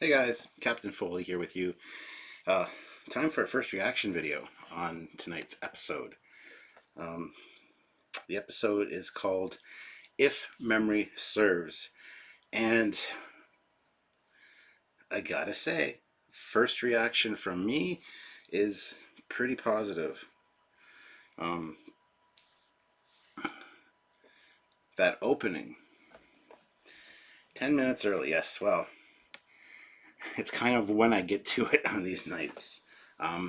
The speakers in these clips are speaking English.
Hey guys, Captain Foley here with you. Uh, Time for a first reaction video on tonight's episode. Um, the episode is called If Memory Serves. And I gotta say, first reaction from me is pretty positive. Um, that opening, 10 minutes early, yes, well, it's kind of when I get to it on these nights.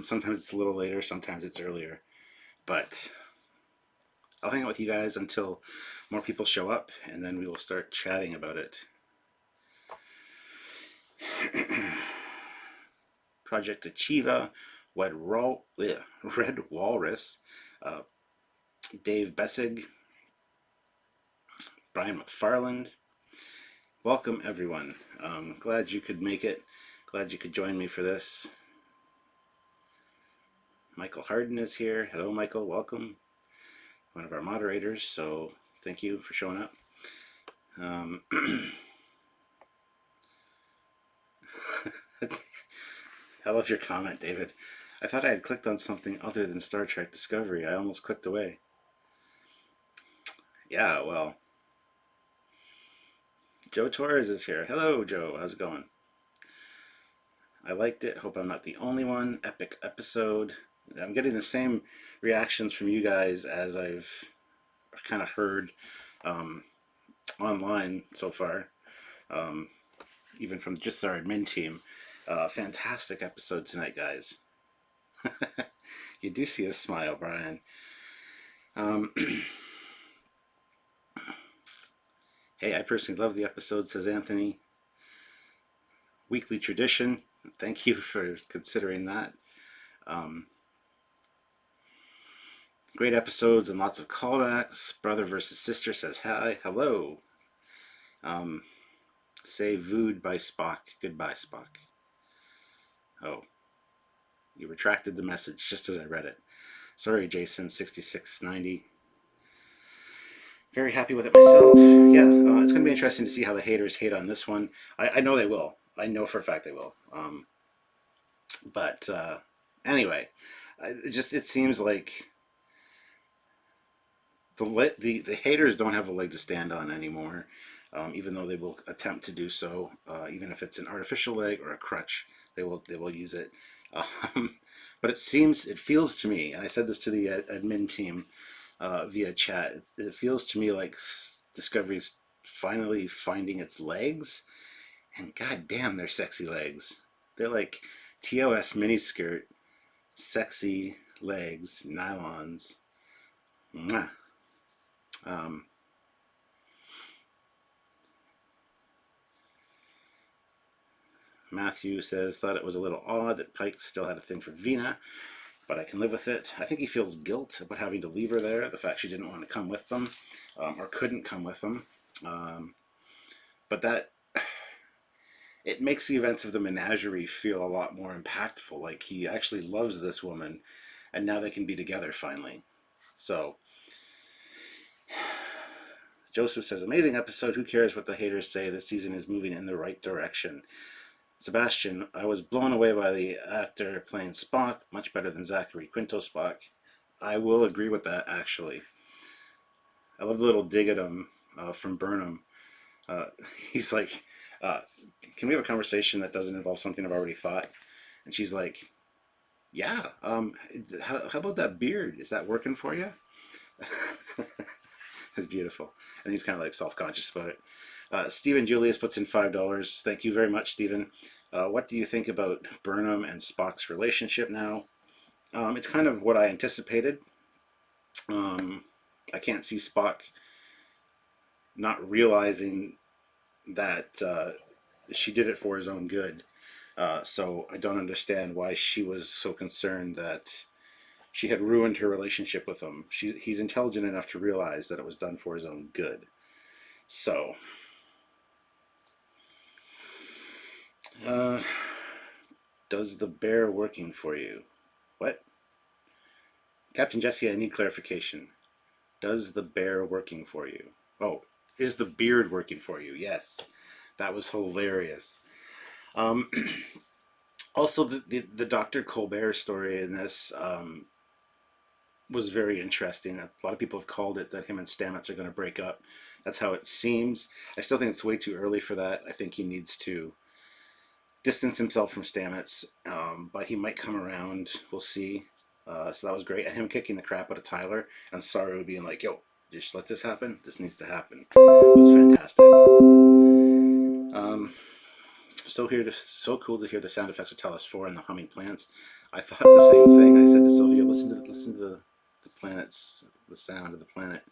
Sometimes it's a little later, sometimes it's earlier, but I'll hang out with you guys until more people show up, and then we will start chatting about it. Project Achieva, Red Walrus, uh, Dave Bessig, Brian McFarland. Welcome, everyone. Glad you could make it. Glad you could join me for this. Michael Harden is here. Hello, Michael. Welcome. One of our moderators, so thank you for showing up. I love your comment, David. I thought I had clicked on something other than Star Trek Discovery. I almost clicked away. Yeah, well. Joe Torres is here. Hello, Joe. How's it going? I liked it. Hope I'm not the only one. Epic episode. I'm getting the same reactions from you guys as I've kind of heard online so far, even from just our admin team. Fantastic episode tonight, guys. You do see a smile, Brian. Hey, I personally love the episode, says Anthony. Weekly tradition. Thank you for considering that. Great episodes and lots of callbacks. Brother versus sister says hi. Hello. Say vooed by Spock. Goodbye, Spock. Oh. You retracted the message just as I read it. Sorry, Jason6690. Very happy with it myself. Yeah, it's going to be interesting to see how the haters hate on this one. I know they will. I know for a fact they will. But anyway, it seems like the haters don't have a leg to stand on anymore, even though they will attempt to do so. Even if it's an artificial leg or a crutch, they will use it. But it feels to me, and I said this to the admin team via chat, it feels to me like Discovery's finally finding its legs, and goddamn, they're sexy legs. They're like TOS miniskirt, sexy legs, nylons. Mwah. Matthew says, thought it was a little odd that Pike still had a thing for Vina, but I can live with it. I think he feels guilt about having to leave her there, the fact she didn't want to come with them, or couldn't come with them. But that, it makes the events of the menagerie feel a lot more impactful. Like he actually loves this woman, and now they can be together finally. So, Joseph says, amazing episode. Who cares what the haters say? This season is moving in the right direction. Sebastian, I was blown away by the actor playing Spock, much better than Zachary Quinto Spock. I will agree with that, actually. I love the little dig at him from Burnham. He's like, can we have a conversation that doesn't involve something I've already thought? And she's like, yeah, how about that beard? Is that working for you? It's beautiful. And he's kind of like self-conscious about it. Stephen Julius puts in $5. Thank you very much, Stephen. What do you think about Burnham and Spock's relationship now? It's kind of what I anticipated. I can't see Spock not realizing that she did it for his own good. So I don't understand why she was so concerned that she had ruined her relationship with him. He's intelligent enough to realize that it was done for his own good. So, does the bear working for you? What? Captain Jesse, I need clarification. Does the bear working for you? Oh, is the beard working for you? Yes. That was hilarious. Um, Also, the Dr. Colbert story in this was very interesting. A lot of people have called it that him and Stamets are going to break up. That's how it seems. I still think it's way too early for that. I think he needs to distance himself from Stamets, but he might come around. We'll see. So that was great. And him kicking the crap out of Tyler and Saru being like, yo, just let this happen. This needs to happen. It was fantastic. So cool to hear the sound effects of Talos 4 and the humming plants. I thought the same thing. I said to Sylvia, listen to the planets, the sound of the planet.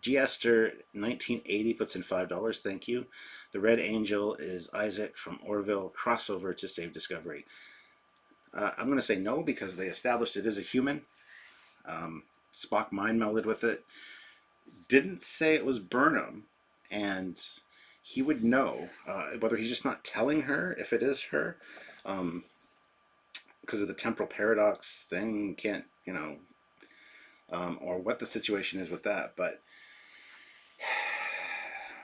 G. Esther 1980 puts in $5. Thank you. The Red Angel is Isaac from Orville crossover to save Discovery. I'm going to say no because they established it is a human. Spock mind melded with it. Didn't say it was Burnham, and he would know whether he's just not telling her if it is her, because of the temporal paradox thing. Can't or what the situation is with that, but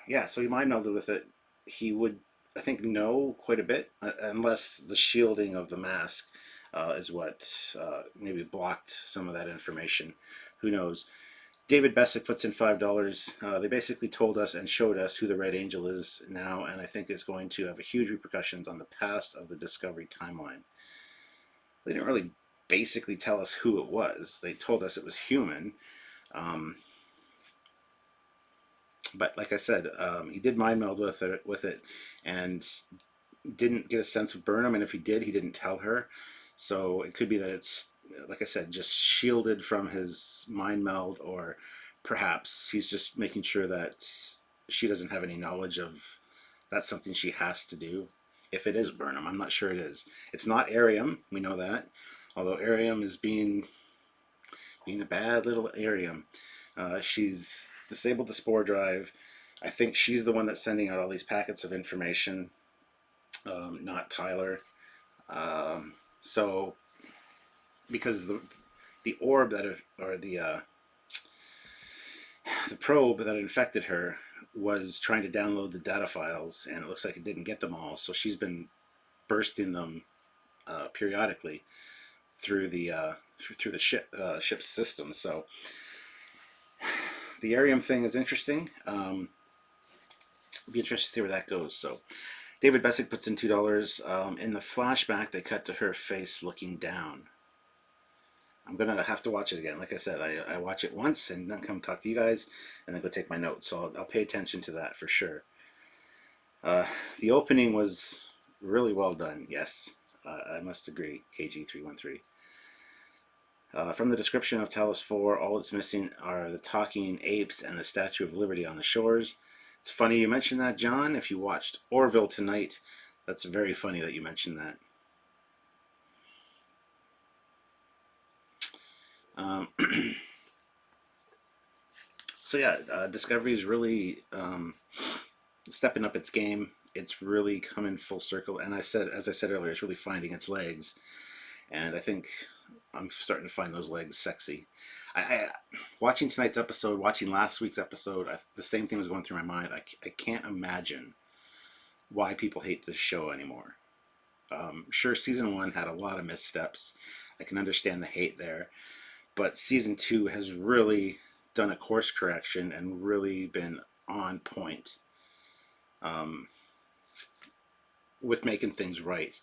yeah, so he mind melded with it. He would, I think, know quite a bit, unless the shielding of the mask is what maybe blocked some of that information. Who knows? David Bessick puts in $5. They basically told us and showed us who the Red Angel is now, and I think it's going to have a huge repercussions on the past of the Discovery timeline. They didn't really basically tell us who it was. They told us it was human. But like I said, he did mind meld with it, and didn't get a sense of Burnham. And if he did, he didn't tell her. So it could be that it's, like I said, just shielded from his mind meld, or perhaps he's just making sure that she doesn't have any knowledge of that's something she has to do. If it is Burnham, I'm not sure it is. It's not Arium, we know that. Although Arium is being a bad little Arium. She's disabled the spore drive. I think she's the one that's sending out all these packets of information, not Tyler. So, because the orb that or the probe that infected her was trying to download the data files, and it looks like it didn't get them all. So she's been bursting them periodically through the ship's system. So the Arium thing is interesting. Be interested to see where that goes. So David Bessick puts in $2. In the flashback, they cut to her face looking down. I'm gonna have to watch it again. Like I said, I watch it once and then come talk to you guys, and then go take my notes. So I'll pay attention to that for sure. The opening was really well done. Yes, I must agree. KG313. From the description of Talos 4, all it's missing are the talking apes and the Statue of Liberty on the shores. It's funny you mentioned that, John. If you watched Orville tonight, that's very funny that you mentioned that. So yeah, Discovery is really stepping up its game. It's really coming full circle, and as I said earlier, it's really finding its legs, and I think I'm starting to find those legs sexy. I watching tonight's episode, watching last week's episode, the same thing was going through my mind. I can't imagine why people hate this show anymore. Sure, season 1 had a lot of missteps. I can understand the hate there, but season 2 has really done a course correction and really been on point with making things right.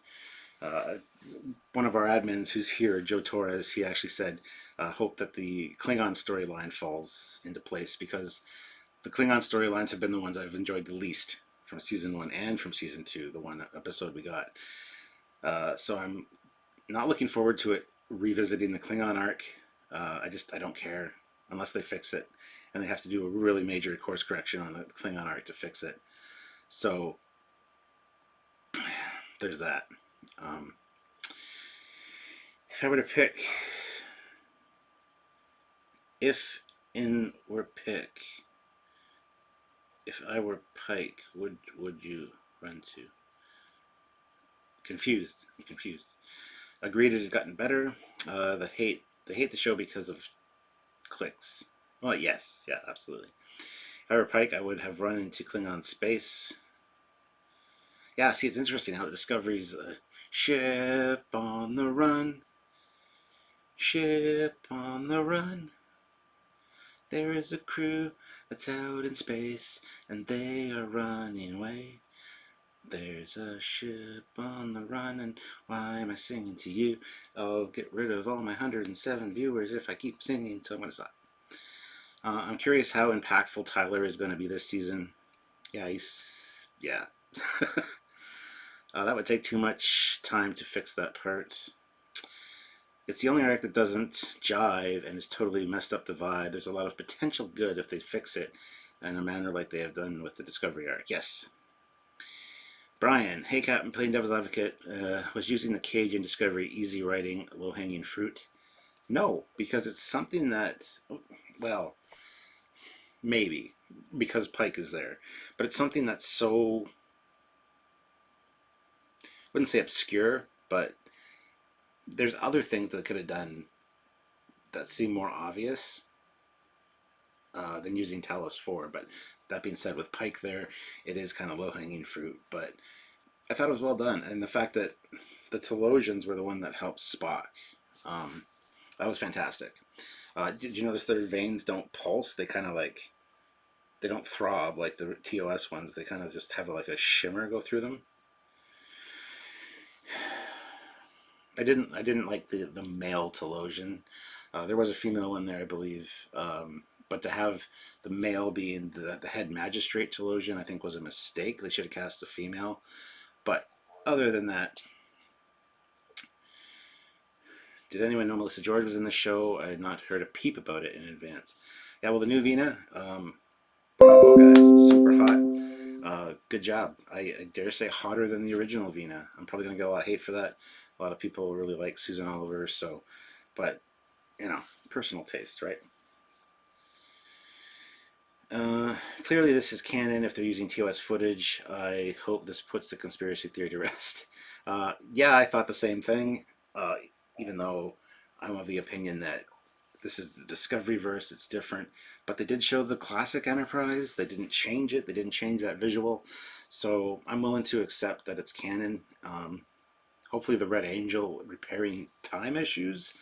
One of our admins who's here, Joe Torres, he actually said, hope that the Klingon storyline falls into place, because the Klingon storylines have been the ones I've enjoyed the least from season 1 and from season 2, the one episode we got. So I'm not looking forward to it revisiting the Klingon arc. I don't care unless they fix it, and they have to do a really major course correction on the Klingon arc to fix it. So there's that. If I were to pick, if I were Pike, would you run to? Confused. I'm confused. Agreed, it has gotten better. They hate the show because of clicks. Well, yes, yeah, absolutely. If I were Pike, I would have run into Klingon space. Yeah, see, it's interesting how Discovery's ship on the run, ship on the run. There is a crew that's out in space, and they are running away. There's a ship on the run, and why am I singing to you? I'll get rid of all my 107 viewers if I keep singing, so I'm going to stop. I'm curious how impactful Tyler is going to be this season. Yeah, yeah. That would take too much time to fix that part. It's the only arc that doesn't jive and has totally messed up the vibe. There's a lot of potential good if they fix it in a manner like they have done with the Discovery arc. Yes. Brian, hey Captain, playing Devil's Advocate, was using the cage in Discovery easy writing, low hanging fruit? No, because it's something that, well, maybe because Pike is there, but it's something that's so, I wouldn't say obscure, but there's other things that could have done that seem more obvious than using Talos 4. But that being said, with Pike there, it is kind of low hanging fruit. But I thought it was well done, and the fact that the Telosians were the one that helped Spock, um, that was fantastic. Did you notice their veins don't pulse? They kind of like they don't throb like the TOS ones. They kind of just have like a shimmer go through them. I didn't like the male Telosian. There was a female one there, I believe. But to have the male being the head magistrate Telosian, I think was a mistake. They should have cast a female. But other than that, did anyone know Melissa George was in the show? I had not heard a peep about it in advance. Yeah, well, the new Vina, bravo guys, super hot. Good job. I dare say hotter than the original Vina. I'm probably gonna get a lot of hate for that. A lot of people really like Susan Oliver, so, but you know, personal taste, right? Clearly, this is canon. If they're using TOS footage, I hope this puts the conspiracy theory to rest. Yeah, I thought the same thing. Uh, Even though I'm of the opinion that this is the Discovery verse, it's different. But they did show the classic Enterprise. They didn't change it. They didn't change that visual. So I'm willing to accept that it's canon. Hopefully, the Red Angel repairing time issues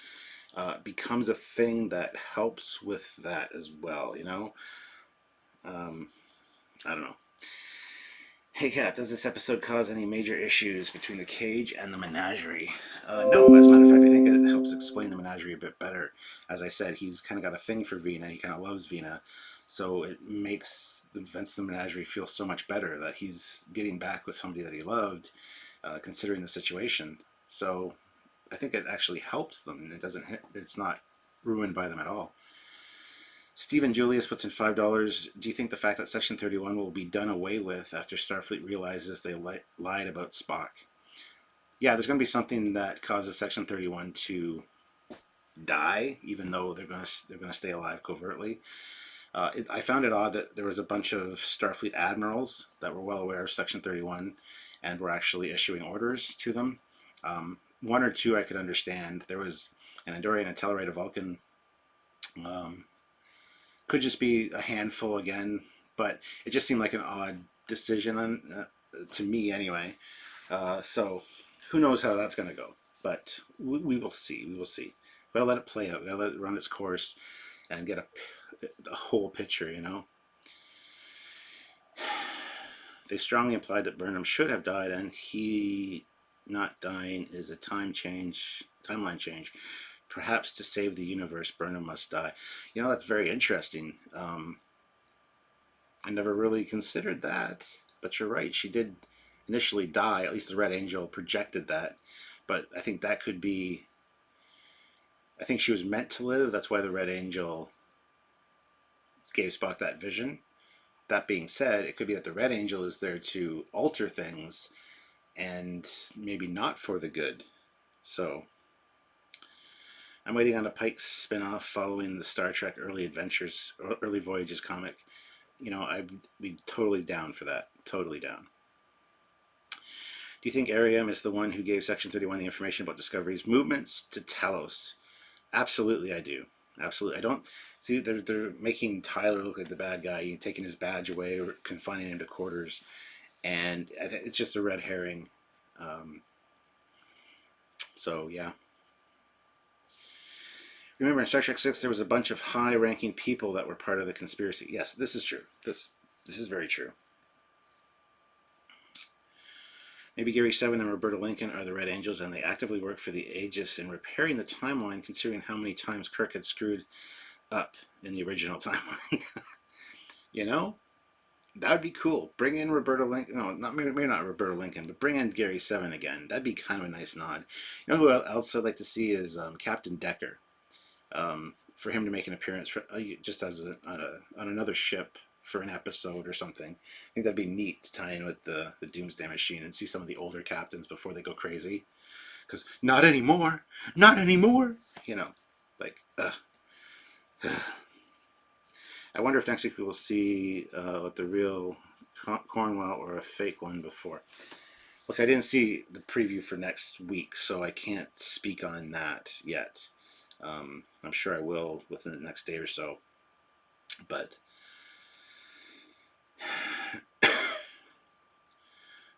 becomes a thing that helps with that as well. You know. Um, I don't know. Hey Kat, does this episode cause any major issues between the cage and the menagerie? No, as a matter of fact, I think it helps explain the menagerie a bit better. As I said, he's kind of got a thing for Vina. He kind of loves Vina, so it makes the events of the menagerie feel so much better that he's getting back with somebody that he loved, considering the situation. So I think it actually helps them. It doesn't. It's not ruined by them at all. Stephen Julius puts in $5. Do you think the fact that Section 31 will be done away with after Starfleet realizes they lied about Spock? Yeah, there's going to be something that causes Section 31 to die, even though they're going to stay alive covertly. I found it odd that there was a bunch of Starfleet admirals that were well aware of Section 31 and were actually issuing orders to them. One or two I could understand. There was an Andorian, a Tellarite, a Vulcan. Could just be a handful again, but it just seemed like an odd decision to me anyway. So who knows how that's going to go? But we will see. We will see. We gotta let it play out. We gotta let it run its course and get a whole picture. You know. They strongly implied that Burnham should have died, and he not dying is a timeline change. Perhaps to save the universe, Burnham must die. You know, that's very interesting. I never really considered that, but you're right. She did initially die. At least the Red Angel projected that, but I think that could be. I think she was meant to live. That's why the Red Angel gave Spock that vision. That being said, it could be that the Red Angel is there to alter things and maybe not for the good. So I'm waiting on a Pike spin-off following the Star Trek Early Adventures, Early Voyages comic. You know, I'd be totally down for that. Totally down. Do you think Ariam is the one who gave Section 31 the information about Discovery's movements to Talos? Absolutely, I do. Absolutely. I don't see they're making Tyler look like the bad guy, taking his badge away or confining him to quarters. and it's just a red herring. So yeah. Remember in Star Trek 6 there was a bunch of high-ranking people that were part of the conspiracy. Yes, this is true. This is very true. Maybe Gary 7 and Roberta Lincoln are the Red Angels, and they actively work for the Aegis in repairing the timeline, considering how many times Kirk had screwed up in the original timeline. You know, that would be cool. Bring in Roberta Lincoln. No, maybe not Roberta Lincoln, but bring in Gary 7 again. That'd be kind of a nice nod. You know who else I'd like to see is Captain Decker. For him to make an appearance for just as on another ship for an episode or something. I think that'd be neat to tie in with the Doomsday Machine and see some of the older captains before they go crazy. Because not anymore, not anymore. You know, like, I wonder if next week we will see what the real Cornwell or a fake one before. Well, see, I didn't see the preview for next week, so I can't speak on that yet. I'm sure I will within the next day or so. But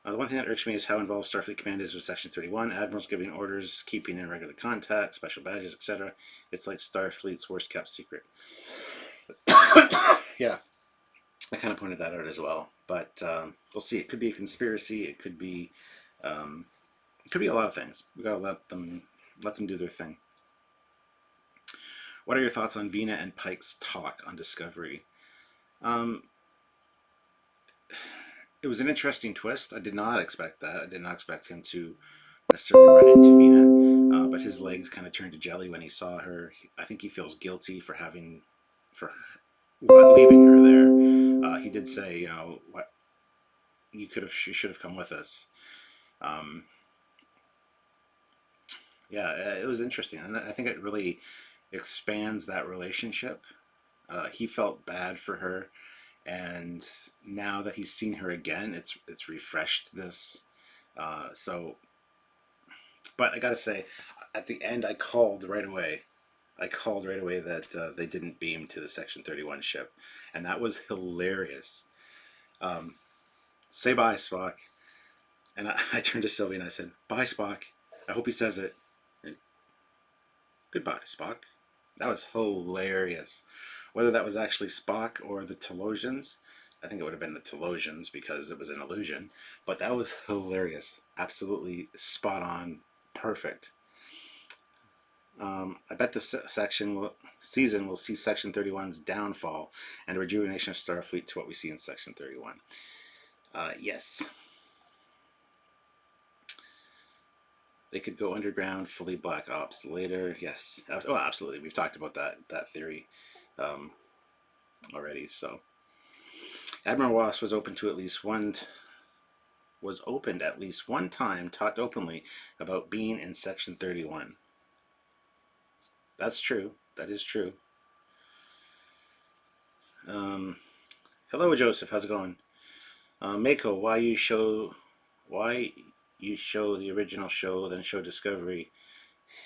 the one thing that irks me is how involved Starfleet Command is with Section 31. Admirals giving orders, keeping in regular contact, special badges, etc. It's like Starfleet's worst kept secret. Yeah, I kind of pointed that out as well. But we'll see. It could be a conspiracy. It could be a lot of things. We gotta let them do their thing. What are your thoughts on Vina and Pike's talk on Discovery? It was an interesting twist. I did not expect that. I did not expect him to necessarily run into Vina, but his legs kind of turned to jelly when he saw her. I think he feels guilty for leaving her there. He did say, you know, what she should have come with us. Yeah, it was interesting, and I think it really expands that relationship. He felt bad for her, and now that he's seen her again, it's refreshed this. But I gotta say, at the end, I called right away that they didn't beam to the Section 31 ship, and that was hilarious. Say bye, Spock. And I turned to Sylvie and I said, bye, Spock. I hope he says it. And, goodbye, Spock. That was hilarious. Whether that was actually Spock or the Telosians, I think it would have been the Telosians because it was an illusion. But that was hilarious. Absolutely spot on. Perfect. I bet this season will see Section 31's downfall and a rejuvenation of Starfleet to what we see in Section 31. Yes. They could go underground, fully black ops later. Yes. Oh, absolutely. We've talked about that theory already. So, Admiral Ross was opened at least one time, talked openly about being in Section 31. That's true. That is true. Hello, Joseph. How's it going? Mako, why you show the original show, then show Discovery?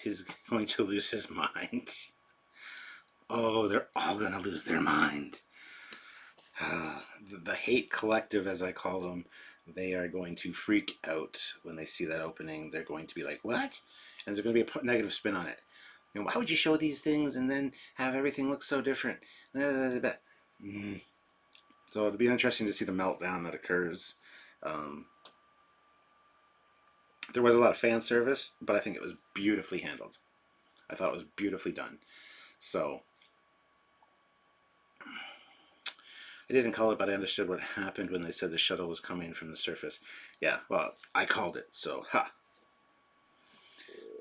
He's going to lose his mind. Oh, they're all going to lose their mind. The hate collective, as I call them, they are going to freak out when they see that opening. They're going to be like, what? And there's going to be a negative spin on it. You know, why would you show these things and then have everything look so different? So it'll be interesting to see the meltdown that occurs. There was a lot of fan service, but I think it was beautifully handled. I thought it was beautifully done. So I didn't call it, but I understood what happened when they said the shuttle was coming from the surface. Yeah, well, I called it, so ha.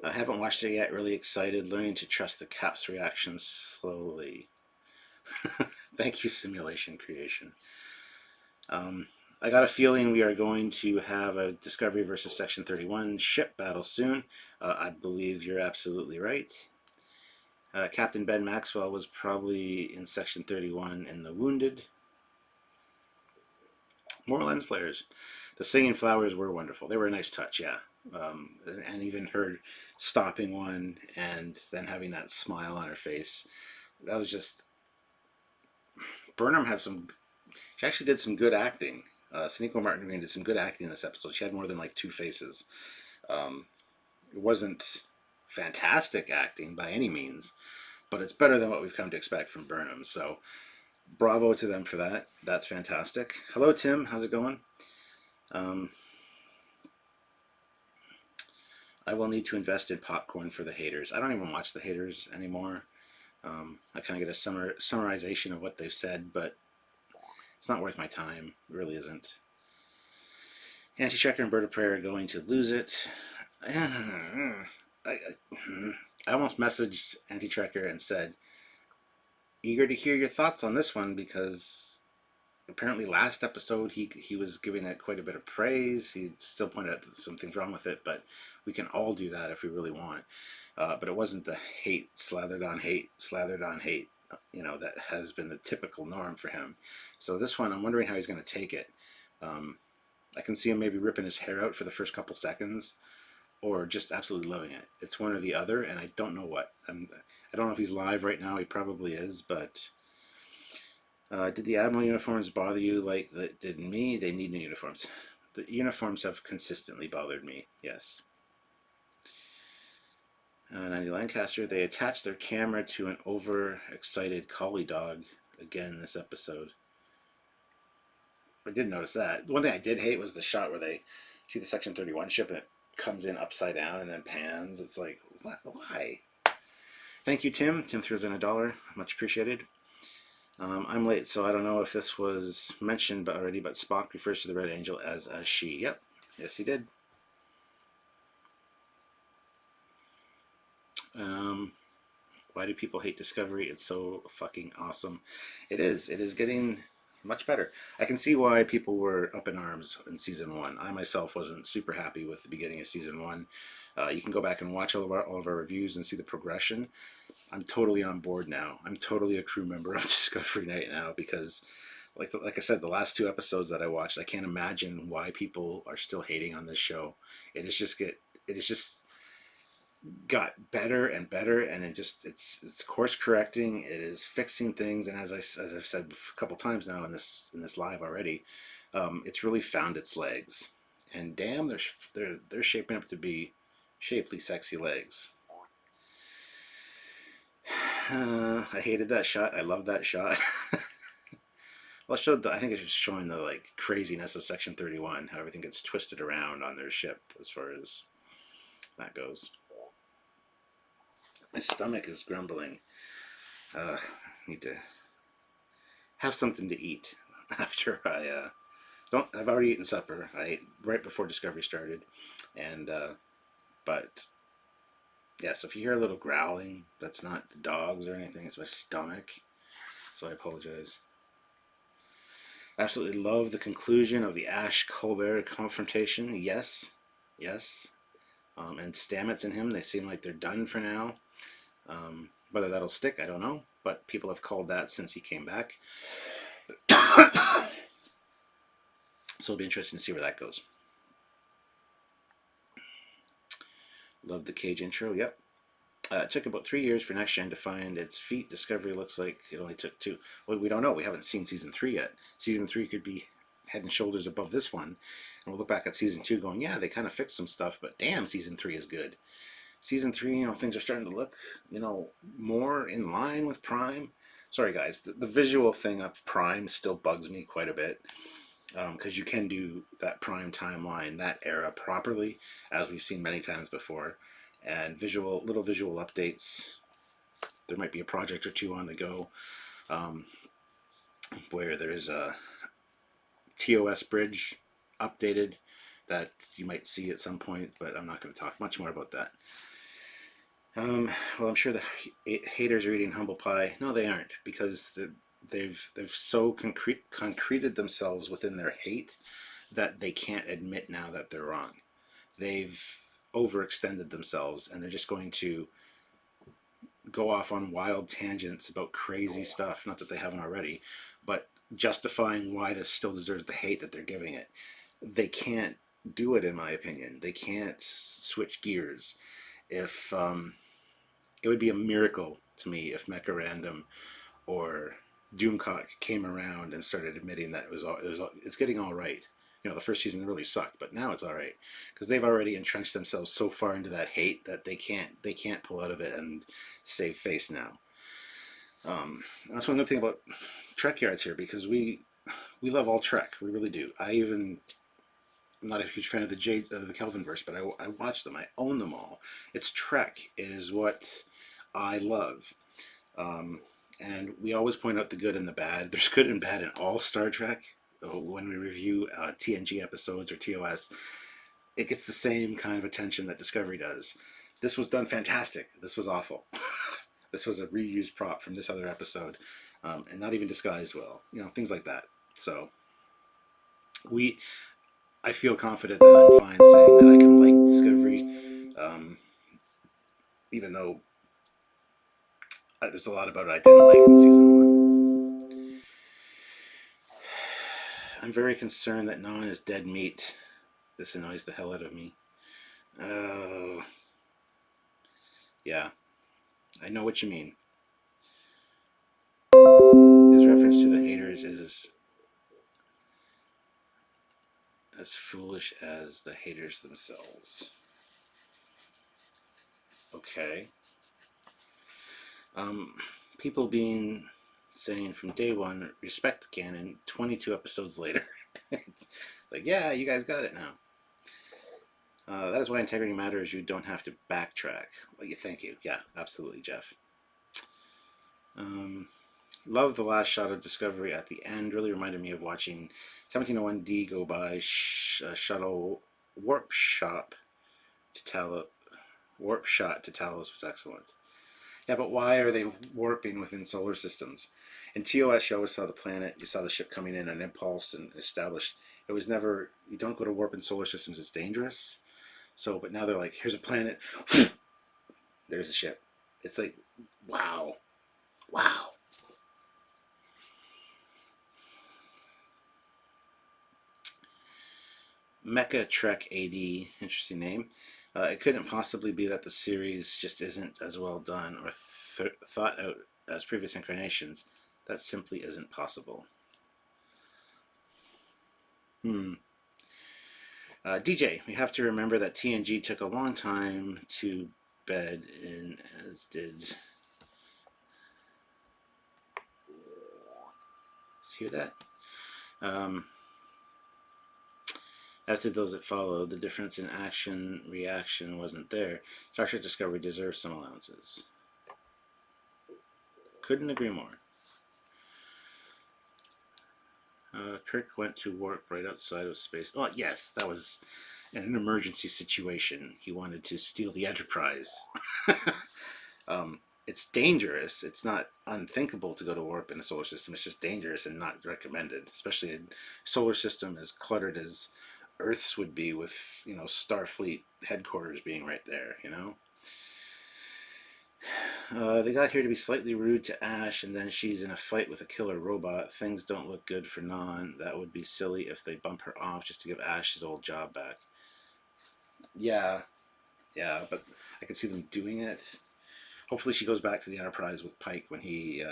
I haven't watched it yet. Really excited. Learning to trust the Cap's reactions slowly. Thank you, Simulation Creation. I got a feeling we are going to have a Discovery versus Section 31 ship battle soon. I believe you're absolutely right. Captain Ben Maxwell was probably in Section 31 in The Wounded. More lens flares. The singing flowers were wonderful. They were a nice touch, yeah. And even her stopping one and then having that smile on her face. That was just... Burnham had she actually did some good acting. Sonequa Martin Green did some good acting in this episode. She had more than like two faces. It wasn't fantastic acting by any means, but it's better than what we've come to expect from Burnham. So bravo to them for that. That's fantastic. Hello, Tim. How's it going? Um, I will need to invest in popcorn for the haters. I don't even watch the haters anymore. I kind of get a summarization of what they've said, but it's not worth my time. It really isn't. Anti-Checker and Bird of Prey are going to lose it. I, I, I almost messaged Anti-Checker and said, eager to hear your thoughts on this one, because apparently last episode he was giving it quite a bit of praise. He still pointed out that something's wrong with it, but we can all do that if we really want. But it wasn't the hate slathered on hate, that has been the typical norm for him. So this one, I'm wondering how he's going to take it. I can see him maybe ripping his hair out for the first couple seconds, or just absolutely loving it. It's one or the other, and I don't know what. I don't know if he's live right now. He probably is, but did the Admiral uniforms bother you like that did me? They need new uniforms. The uniforms have consistently bothered me, yes. 90 Lancaster, they attached their camera to an overexcited collie dog again this episode. I did notice that. The one thing I did hate was the shot where they see the Section 31 ship and it comes in upside down and then pans. It's like, what? Why? Thank you, Tim. Tim throws in $1. Much appreciated. I'm late, so I don't know if this was mentioned already, but Spock refers to the Red Angel as a she. Yep. Yes, he did. Why do people hate Discovery? It's so fucking awesome. It is. It is getting much better. I can see why people were up in arms in season 1. I myself wasn't super happy with the beginning of season 1. You can go back and watch all of our reviews and see the progression. I'm totally on board now. I'm totally a crew member of Discovery Night now, because like I said, the last 2 episodes that I watched, I can't imagine why people are still hating on this show. It has just got better and better, and it's course correcting. It is fixing things, and as I've said a couple times now in this live already, it's really found its legs, and damn, they're shaping up to be shapely, sexy legs. I hated that shot. I love that shot. Well, I think it's just showing the like craziness of Section 31, how everything gets twisted around on their ship as far as that goes. My stomach is grumbling. Need to have something to eat after I've already eaten supper. I ate right before Discovery started, and but yeah. So if you hear a little growling, that's not the dogs or anything. It's my stomach. So I apologize. Absolutely love the conclusion of the Ash Colbert confrontation. Yes, yes. And Stamets and him, they seem like they're done for now. Whether that'll stick, I don't know. But people have called that since he came back. So it'll be interesting to see where that goes. Love the Cage intro. Yep. It took about 3 years for Next Gen to find its feet. Discovery looks like it only took 2. Well, we don't know. We haven't seen Season 3 yet. Season 3 could be head and shoulders above this one. And we'll look back at Season 2 going, yeah, they kind of fixed some stuff, but damn, Season 3 is good. Season 3, things are starting to look, more in line with Prime. Sorry, guys. The visual thing of Prime still bugs me quite a bit. Because you can do that Prime timeline, that era properly, as we've seen many times before. And little visual updates. There might be a project or 2 on the go where there's a TOS bridge updated that you might see at some point, but I'm not going to talk much more about that. Well, I'm sure the haters are eating humble pie. No, they aren't, because they've so concreted themselves within their hate that they can't admit now that they're wrong. They've overextended themselves, and they're just going to go off on wild tangents about crazy stuff. Not that they haven't already, but justifying why this still deserves the hate that they're giving it. They can't do it, in my opinion. They can't switch gears. It would be a miracle to me if Mecha Random or Doomcock came around and started admitting that it's getting all right. You know, the first season really sucked, but now it's all right because they've already entrenched themselves so far into that hate that they can't pull out of it and save face now. That's one good thing about Trekyards here, because we love all Trek, we really do. I'm not a huge fan of the Kelvin verse, but I watch them. I own them all. It's Trek. It is what I love. Um, and we always point out the good and the bad. There's good and bad in all Star Trek. When we review TNG episodes or TOS, it gets the same kind of attention that Discovery does. This was done fantastic. This was awful. This was a reused prop from this other episode, and not even disguised well. You know, things like that. So we I feel confident that I'm fine saying that I can like Discovery, even though there's a lot about it I didn't like in season one. I'm very concerned that Non is dead meat. This annoys the hell out of me. Oh, yeah, I know what you mean. His reference to the haters is as foolish as the haters themselves. Okay. People being saying from day one, respect the canon, 22 episodes later. It's like, yeah, you guys got it now. That is why integrity matters. You don't have to backtrack. Well, thank you. Yeah, absolutely, Jeff. Love the last shot of Discovery at the end. Really reminded me of watching 1701D go by. Shuttle warp shot to Talos was excellent. Yeah, but why are they warping within solar systems? In TOS, you always saw the planet, you saw the ship coming in, an impulse, and established. It was never, you don't go to warp in solar systems, it's dangerous. So, but now they're like, here's a planet, there's a ship. It's like, wow, wow. Mecha Trek AD, interesting name. It couldn't possibly be that the series just isn't as well done or thought out as previous incarnations. That simply isn't possible. DJ, we have to remember that TNG took a long time to bed in, as did. Let's hear that. As did those that followed. The difference in action reaction wasn't there. Star Trek Discovery deserves some allowances. Couldn't agree more. Kirk went to warp right outside of space. Oh, yes, that was in an emergency situation. He wanted to steal the Enterprise. It's dangerous. It's not unthinkable to go to warp in a solar system. It's just dangerous and not recommended, especially a solar system as cluttered as Earth's would be, with, you know, Starfleet headquarters being right there, you know. They got here to be slightly rude to Ash, and then she's in a fight with a killer robot. Things don't look good for Non. That would be silly if they bump her off just to give Ash his old job back. Yeah, but I can see them doing it. Hopefully she goes back to the Enterprise with Pike when he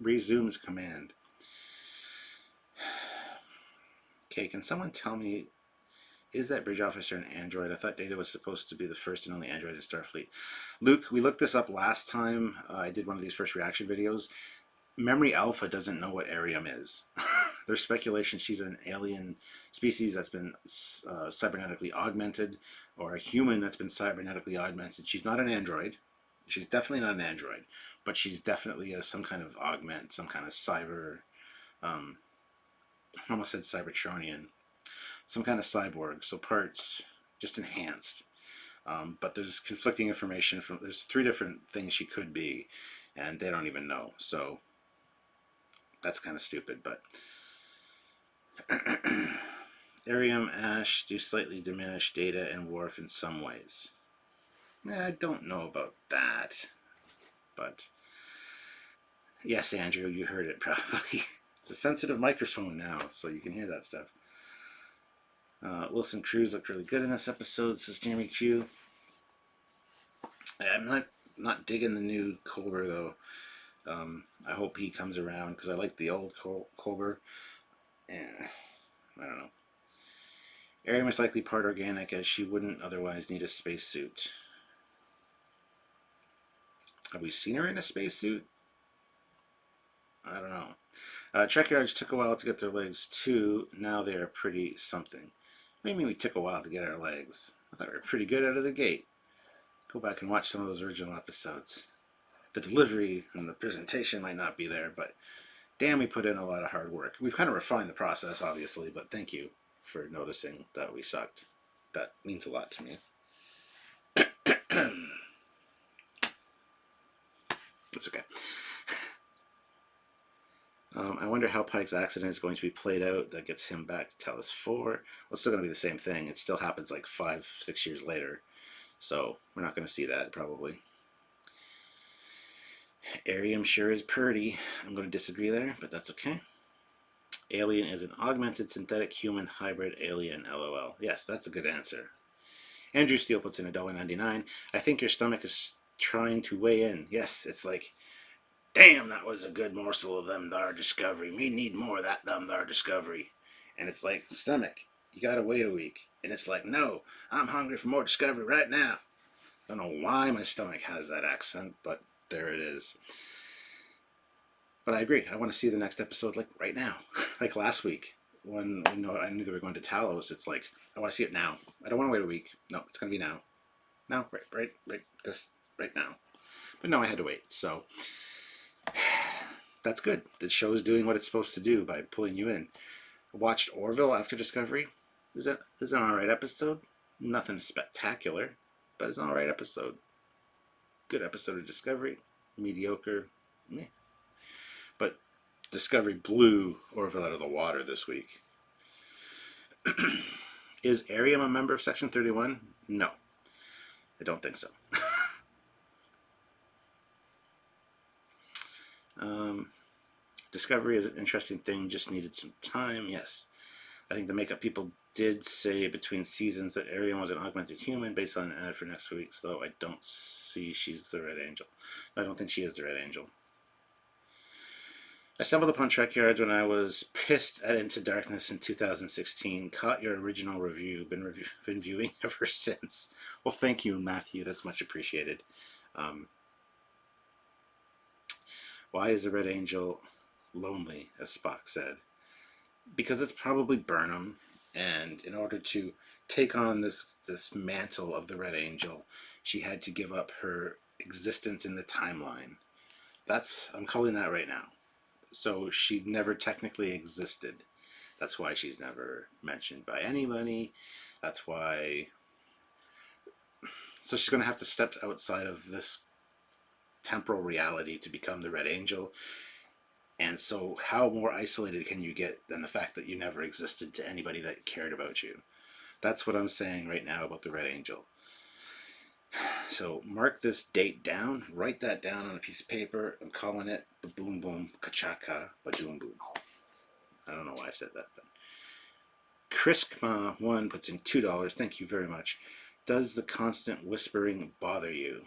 resumes command. Okay, can someone tell me, is that bridge officer an android? I thought Data was supposed to be the first and only android in Starfleet. Luke, we looked this up last time. I did one of these first reaction videos. Memory Alpha doesn't know what Arium is. There's speculation she's an alien species that's been cybernetically augmented, or a human that's been cybernetically augmented. She's not an android. She's definitely not an android, but she's definitely some kind of augment, some kind of cyber. I almost said Cybertronian, some kind of cyborg. So parts just enhanced. But there's conflicting information from. There's 3 different things she could be, and they don't even know. So that's kind of stupid, but. Arium, Ash do slightly diminish Data and Worf in some ways. I don't know about that, but yes, Andrew, you heard it probably. It's a sensitive microphone now, so you can hear that stuff. Wilson Cruz looked really good in this episode, says Jamie Q. I'm not digging the new Cobra though. I hope he comes around because I like the old Culber. And I don't know. Arium is likely part organic as she wouldn't otherwise need a spacesuit. Have we seen her in a spacesuit? I don't know. Trekyards took a while to get their legs too. Now they are pretty something. What do you mean we took a while to get our legs? I thought we were pretty good out of the gate. Go back and watch some of those original episodes. The delivery and the presentation might not be there, but damn, we put in a lot of hard work. We've kind of refined the process, obviously, but thank you for noticing that we sucked. That means a lot to me. It's okay. I wonder how Pike's accident is going to be played out that gets him back to Talos 4. Well, it's still going to be the same thing. It still happens like 5-6 years later. So we're not going to see that, probably. Arium sure is pretty. I'm going to disagree there, but that's okay. Alien is an augmented synthetic human hybrid alien, LOL. Yes, that's a good answer. Andrew Steele puts in $1.99. I think your stomach is trying to weigh in. Yes, it's like, damn, that was a good morsel of them thar Discovery. Me need more of that them thar Discovery. And it's like, stomach, you gotta wait a week. And it's like, no, I'm hungry for more Discovery right now. I don't know why my stomach has that accent, but there it is. But I agree. I want to see the next episode like right now, like last week when I knew they were going to Talos. It's like I want to see it now. I don't want to wait a week. No, it's gonna be now. Now, right now. But no, I had to wait. So that's good. The show is doing what it's supposed to do by pulling you in. I watched Orville after Discovery. It was an alright episode. Nothing spectacular, but it's an alright episode. Good episode of Discovery. Mediocre. Meh. But Discovery blew Orville out of the water this week. Is Arium a member of Section 31? No. I don't think so. Discovery is an interesting thing, just needed some time. Yes. I think the makeup people did say between seasons that Arium was an augmented human based on an ad for next week's, though I don't see she's the Red Angel. I don't think she is the Red Angel. I stumbled upon Trekyards when I was pissed at Into Darkness in 2016. Caught your original review. Been viewing ever since. Well, thank you, Matthew. That's much appreciated. Why is the Red Angel lonely, as Spock said? Because it's probably Burnham, and in order to take on this mantle of the Red Angel, she had to give up her existence in the timeline. I'm calling that right now. So she never technically existed. That's why she's never mentioned by anybody. That's why. So she's going to have to step outside of this temporal reality to become the Red Angel. And so how more isolated can you get than the fact that you never existed to anybody that cared about you? That's what I'm saying right now about the Red Angel. So mark this date down, write that down on a piece of paper. I'm calling it the Boom Boom Kachaka Badoom Boom. I don't know why I said that, but Kriskma1 puts in $2. Thank you very much. Does the constant whispering bother you?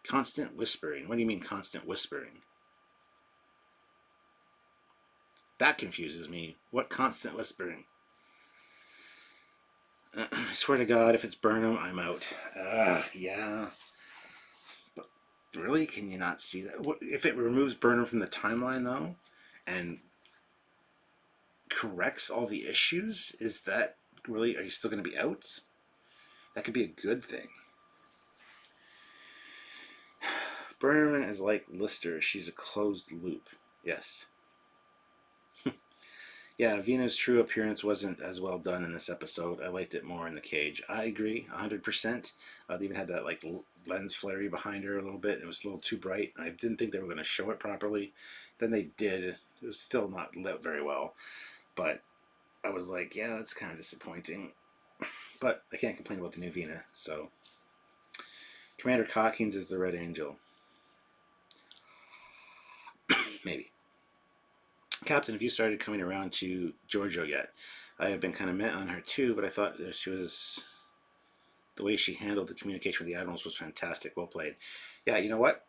Constant whispering? What do you mean constant whispering? That confuses me. What constant whispering? I swear to God, if it's Burnham, I'm out. Yeah. But really, can you not see that? What, if it removes Burnham from the timeline, though, and corrects all the issues, is that really, are you still going to be out? That could be a good thing. Burnham is like Lister. She's a closed loop. Yes. Yeah, Vena's true appearance wasn't as well done in this episode. I liked it more in the cage. I agree, 100%. They even had that like lens flare behind her a little bit. It was a little too bright. I didn't think they were going to show it properly. Then they did. It was still not lit very well. But I was like, yeah, that's kind of disappointing. But I can't complain about the new Vena. So Commander Cockings is the Red Angel. Maybe. Captain, have you started coming around to Giorgio yet? I have been kind of met on her too, but I thought that the way she handled the communication with the admirals was fantastic. Well played. Yeah, you know what?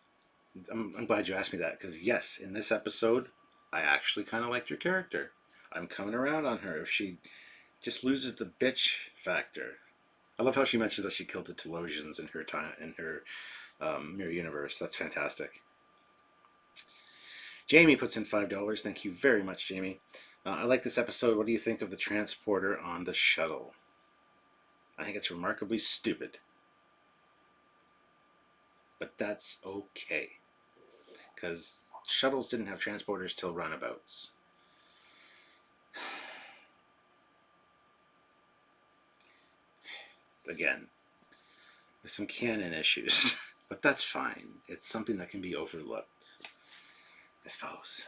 I'm glad you asked me that, because yes, in this episode, I actually kind of liked her character. I'm coming around on her. If she just loses the bitch factor. I love how she mentions that she killed the Telosians in her time in her mirror universe. That's fantastic. Jamie puts in $5. Thank you very much, Jamie. I like this episode. What do you think of the transporter on the shuttle? I think it's remarkably stupid. But that's okay. Because shuttles didn't have transporters till runabouts. Again, there's some canon issues. But that's fine. It's something that can be overlooked, I suppose.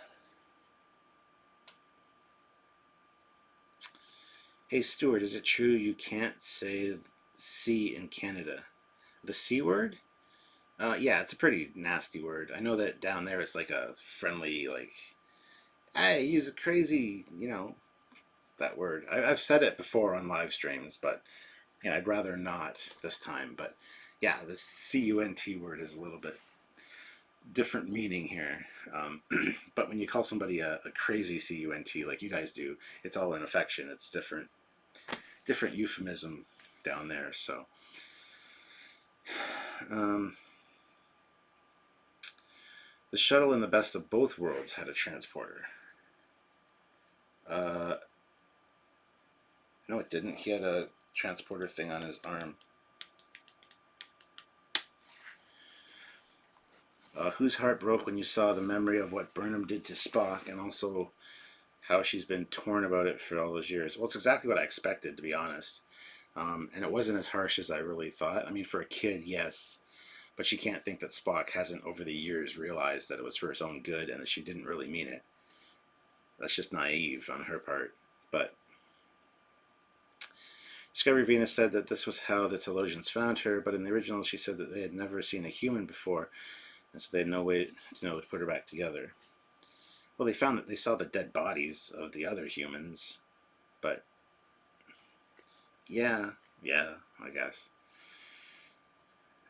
Hey, Stuart, is it true you can't say C in Canada? The C word? Yeah, it's a pretty nasty word. I know that down there it's like a friendly, like, hey, use a crazy, that word. I've said it before on live streams, but I'd rather not this time. But yeah, the CUNT word is a little bit different meaning here. But when you call somebody a crazy CUNT like you guys do, it's all in affection. It's different euphemism down there. So the shuttle in the Best of Both Worlds had a transporter. No, it didn't. He had a transporter thing on his arm. Whose heart broke when you saw the memory of what Burnham did to Spock, and also how she's been torn about it for all those years? Well, it's exactly what I expected, to be honest. And it wasn't as harsh as I really thought. I mean, for a kid, yes. But she can't think that Spock hasn't, over the years, realized that it was for his own good and that she didn't really mean it. That's just naive on her part. But Discovery Venus said that this was how the Telosians found her, but in the original she said that they had never seen a human before, and so they had no way to know to put her back together. Well, they found that they saw the dead bodies of the other humans, but yeah, I guess.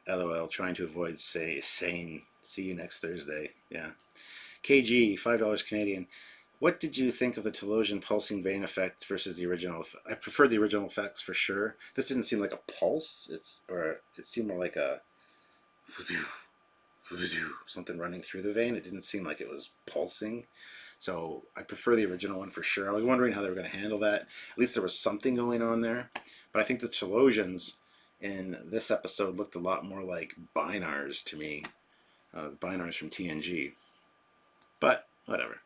LOL, trying to avoid saying see you next Thursday. Yeah. KG, $5 Canadian. What did you think of the Telosian pulsing vein effect versus the original? I prefer the original effects for sure. This didn't seem like a pulse. It seemed more like a something running through the vein. It didn't seem like it was pulsing. So I prefer the original one for sure. I was wondering how they were going to handle that. At least there was something going on there. But I think the Telosians in this episode looked a lot more like Binars to me. Binars from TNG. But whatever.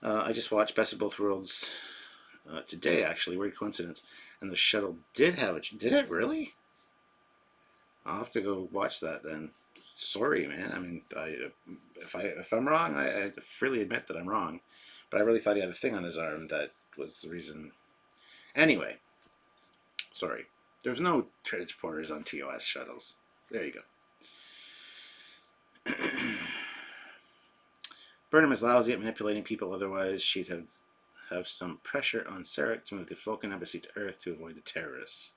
I just watched Best of Both Worlds today, actually. Weird coincidence. And the shuttle did have it. Did it really? I'll have to go watch that then. Sorry, man. I mean, if I'm wrong, I freely admit that I'm wrong. But I really thought he had a thing on his arm that was the reason. Anyway, sorry. There's no transporters on TOS shuttles. There you go. Burnham is lousy at manipulating people, otherwise she'd have some pressure on Sarek to move the Vulcan embassy to Earth to avoid the terrorists.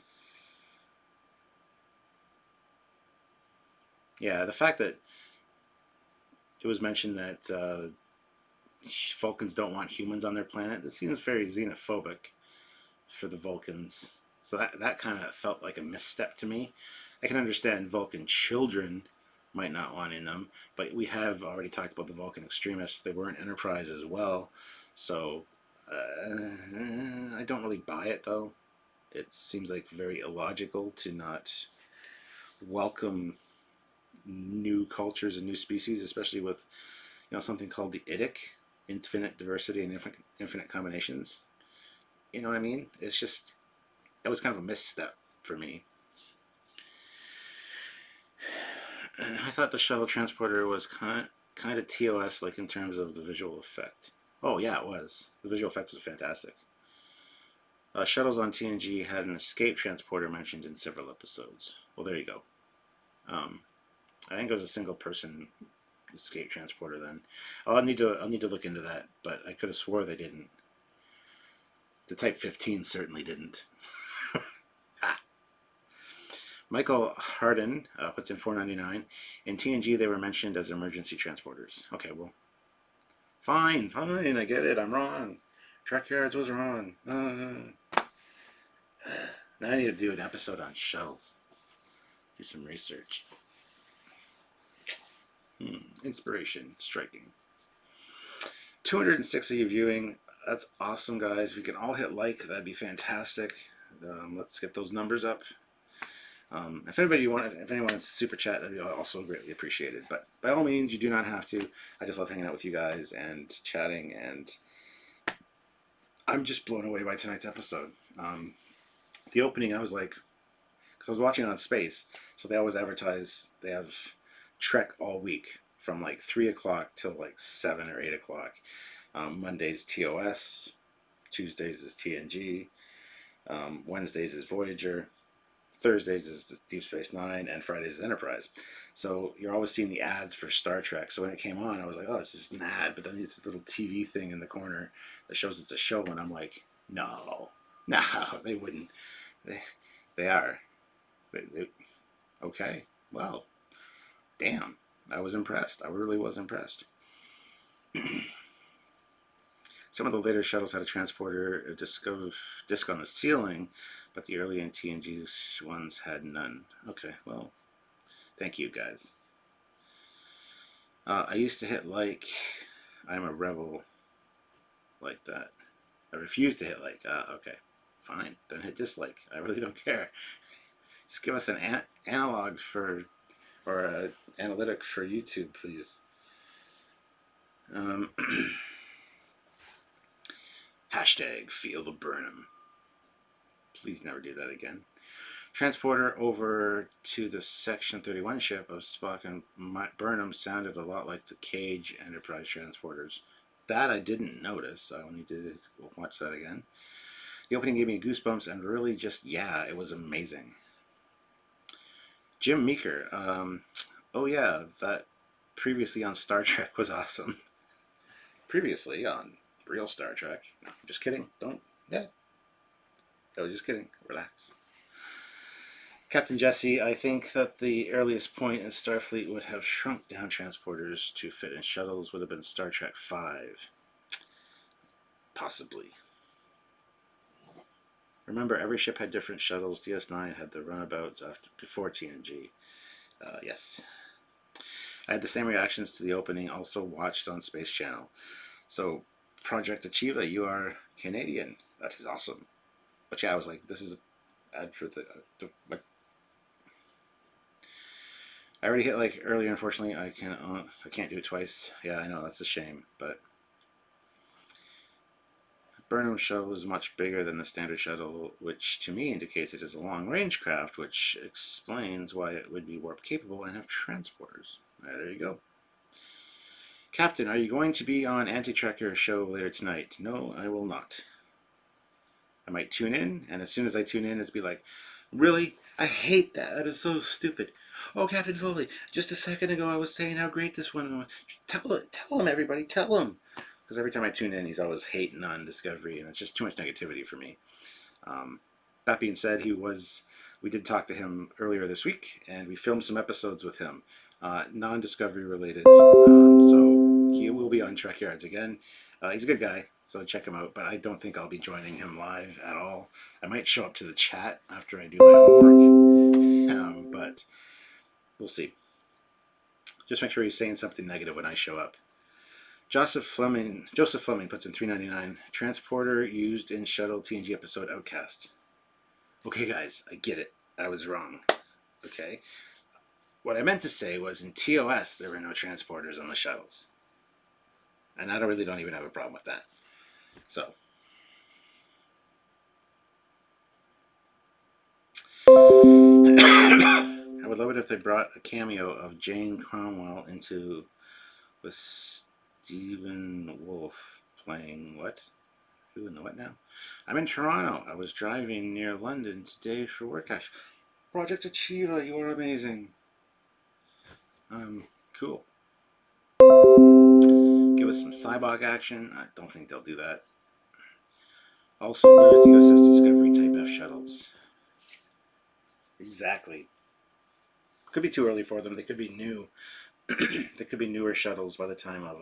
Yeah, the fact that it was mentioned that Vulcans don't want humans on their planet, this seems very xenophobic for the Vulcans. So that kind of felt like a misstep to me. I can understand Vulcan children might not want in them, but we have already talked about the Vulcan extremists. They were in Enterprise as well, so I don't really buy it though. It seems like very illogical to not welcome new cultures and new species, especially with something called the IDIC, infinite diversity and infinite combinations. You know what I mean? It's just it was kind of a misstep for me. I thought the shuttle transporter was kind of TOS, like in terms of the visual effect. Oh yeah, it was. The visual effect was fantastic. Shuttles on TNG had an escape transporter mentioned in several episodes. Well, there you go. I think it was a single person escape transporter then. I'll need to look into that, but I could have swore they didn't. The Type 15 certainly didn't. Michael Harden puts in $4.99. In TNG, they were mentioned as emergency transporters. Okay, well, fine, I get it. I'm wrong. Trekyards was wrong. Now I need to do an episode on shuttles. Do some research. Inspiration striking. 206 of you viewing. That's awesome, guys. If we can all hit like, that'd be fantastic. Let's get those numbers up. If anyone wants to super chat, that'd be also greatly appreciated. But by all means, you do not have to. I just love hanging out with you guys and chatting, and I'm just blown away by tonight's episode. The opening, I was like, because I was watching it on Space, so they always advertise, they have Trek all week from like 3 o'clock till like 7 or 8 o'clock. Mondays TOS, Tuesdays is TNG, Wednesdays is Voyager, Thursdays is Deep Space Nine, and Fridays is Enterprise. So you're always seeing the ads for Star Trek. So when it came on, I was like, oh, it's just an ad. But then it's a little TV thing in the corner that shows it's a show, and I'm like, no, they wouldn't. They are. Okay, well, damn. I was impressed. I really was impressed. Some of the later shuttles had a transporter, a disc on the ceiling, but the early in TNG ones had none. Okay, well, thank you, guys. I used to hit like. I'm a rebel like that. I refuse to hit like. Okay, fine. Then hit dislike. I really don't care. Just give us an analog for, or an analytic for YouTube, please. Hashtag feel the Burnham. Please never do that again. Transporter over to the Section 31 ship of Spock and Burnham sounded a lot like the Cage Enterprise transporters. That I didn't notice. I will need to watch that again. The opening gave me goosebumps and really just, yeah, it was amazing. Jim Meeker. Oh yeah, that previously on Star Trek was awesome. Previously on real Star Trek. No, just kidding. Don't. Yeah. No, just kidding. Relax. Captain Jesse, I think that the earliest point in Starfleet would have shrunk down transporters to fit in shuttles would have been Star Trek V. Possibly. Remember, every ship had different shuttles. DS9 had the runabouts before TNG. Yes. I had the same reactions to the opening, also watched on Space Channel. So, Project Achieva, you are Canadian. That is awesome. But yeah, I was like, this is an ad for the I already hit like earlier. Unfortunately, I can't do it twice. Yeah, I know, that's a shame. But Burnham shuttle is much bigger than the standard shuttle, which to me indicates it is a long-range craft, which explains why it would be warp capable and have transporters. There you go. Captain, are you going to be on Anti-Trekker show later tonight? No, I will not. I might tune in, and as soon as I tune in, it's be like, really? I hate that. That is so stupid. Oh, Captain Foley, just a second ago I was saying how great this one was. Tell him, everybody, tell him. Because every time I tune in, he's always hating on Discovery, and it's just too much negativity for me. That being said, we did talk to him earlier this week, and we filmed some episodes with him, non-Discovery related. So he will be on Trekyards again. He's a good guy, so check him out, but I don't think I'll be joining him live at all. I might show up to the chat after I do my homework, but we'll see. Just make sure he's saying something negative when I show up. Joseph Fleming puts in $3.99. Transporter used in shuttle TNG episode Outcast. Okay, guys, I get it. I was wrong. Okay. What I meant to say was in TOS there were no transporters on the shuttles. And I really don't even have a problem with that. So. I would love it if they brought a cameo of Jane Cromwell into with Stephen Wolf playing what? Who in the what now? I'm in Toronto. I was driving near London today for work. Project Achieva, you are amazing. Cool. Give us some cyborg action. I don't think they'll do that. Also, where's the USS Discovery Type F shuttles? Exactly. Could be too early for them. They could be new. They could be newer shuttles by the time of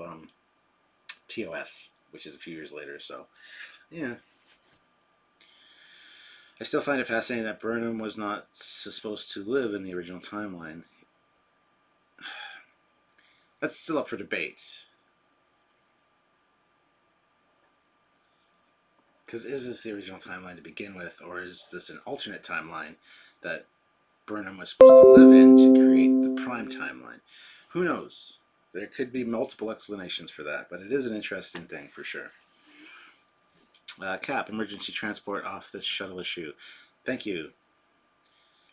TOS, which is a few years later. So, yeah. I still find it fascinating that Burnham was not supposed to live in the original timeline. That's still up for debate. Because is this the original timeline to begin with, or is this an alternate timeline that Burnham was supposed to live in to create the prime timeline? Who knows? There could be multiple explanations for that, but it is an interesting thing for sure. Cap, emergency transport off this shuttle issue. Thank you.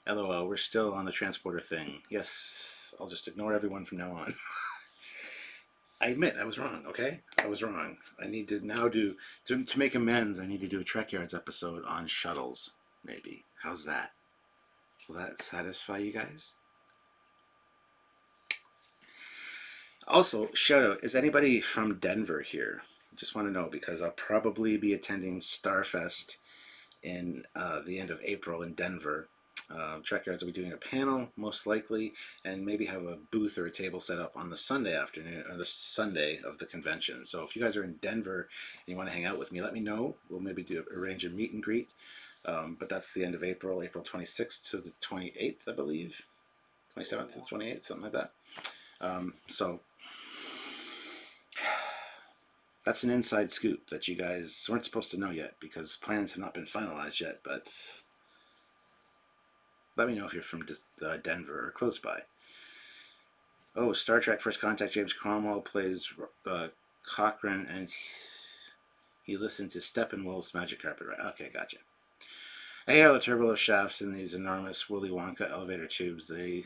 LOL, we're still on the transporter thing. Yes, I'll just ignore everyone from now on. I admit I was wrong, okay? I was wrong. I need to now to make amends, I need to do a Trekyards episode on shuttles, maybe. How's that? Will that satisfy you guys? Also, shout out, is anybody from Denver here? I just want to know because I'll probably be attending Starfest in the end of April in Denver. Trekyards will be doing a panel, most likely, and maybe have a booth or a table set up on the Sunday afternoon, or the Sunday of the convention. So if you guys are in Denver and you want to hang out with me, let me know. We'll maybe arrange a meet and greet. But that's the end of April, April 26th to the 28th, I believe. 27th to the 28th, something like that. So that's an inside scoop that you guys weren't supposed to know yet because plans have not been finalized yet, but let me know if you're from Denver or close by. Oh, Star Trek First Contact, James Cromwell plays Cochrane, and he listened to Steppenwolf's Magic Carpet, right? Okay, gotcha. I hate all the turbolift shafts in these enormous Willy Wonka elevator tubes. They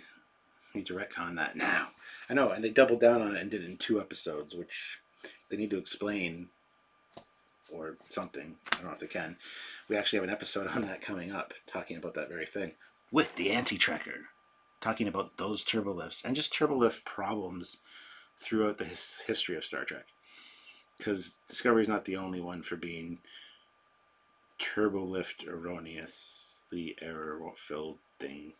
need to retcon that now. I know, and they doubled down on it and did it in 2 episodes, which they need to explain or something. I don't know if they can. We actually have an episode on that coming up, talking about that very thing with the anti-trekker, talking about those turbolifts and just turbolift problems throughout the history of Star Trek. Because Discovery is not the only one for being turbolift erroneous, the error-filled thing.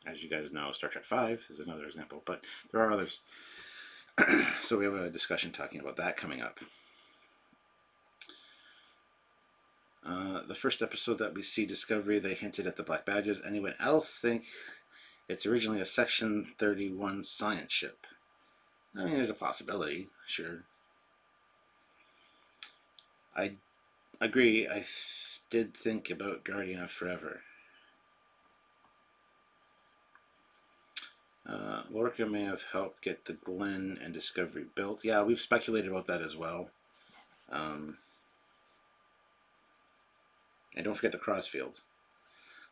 As you guys know, Star Trek V is another example, but there are others. So we have a discussion talking about that coming up. The first episode that we see Discovery, they hinted at the Black Badges. Anyone else think it's originally a Section 31 science ship? I mean, there's a possibility, sure. I agree. I did think about Guardian of Forever. Lorca may have helped get the Glenn and Discovery built. Yeah, we've speculated about that as well. And don't forget the Crossfield,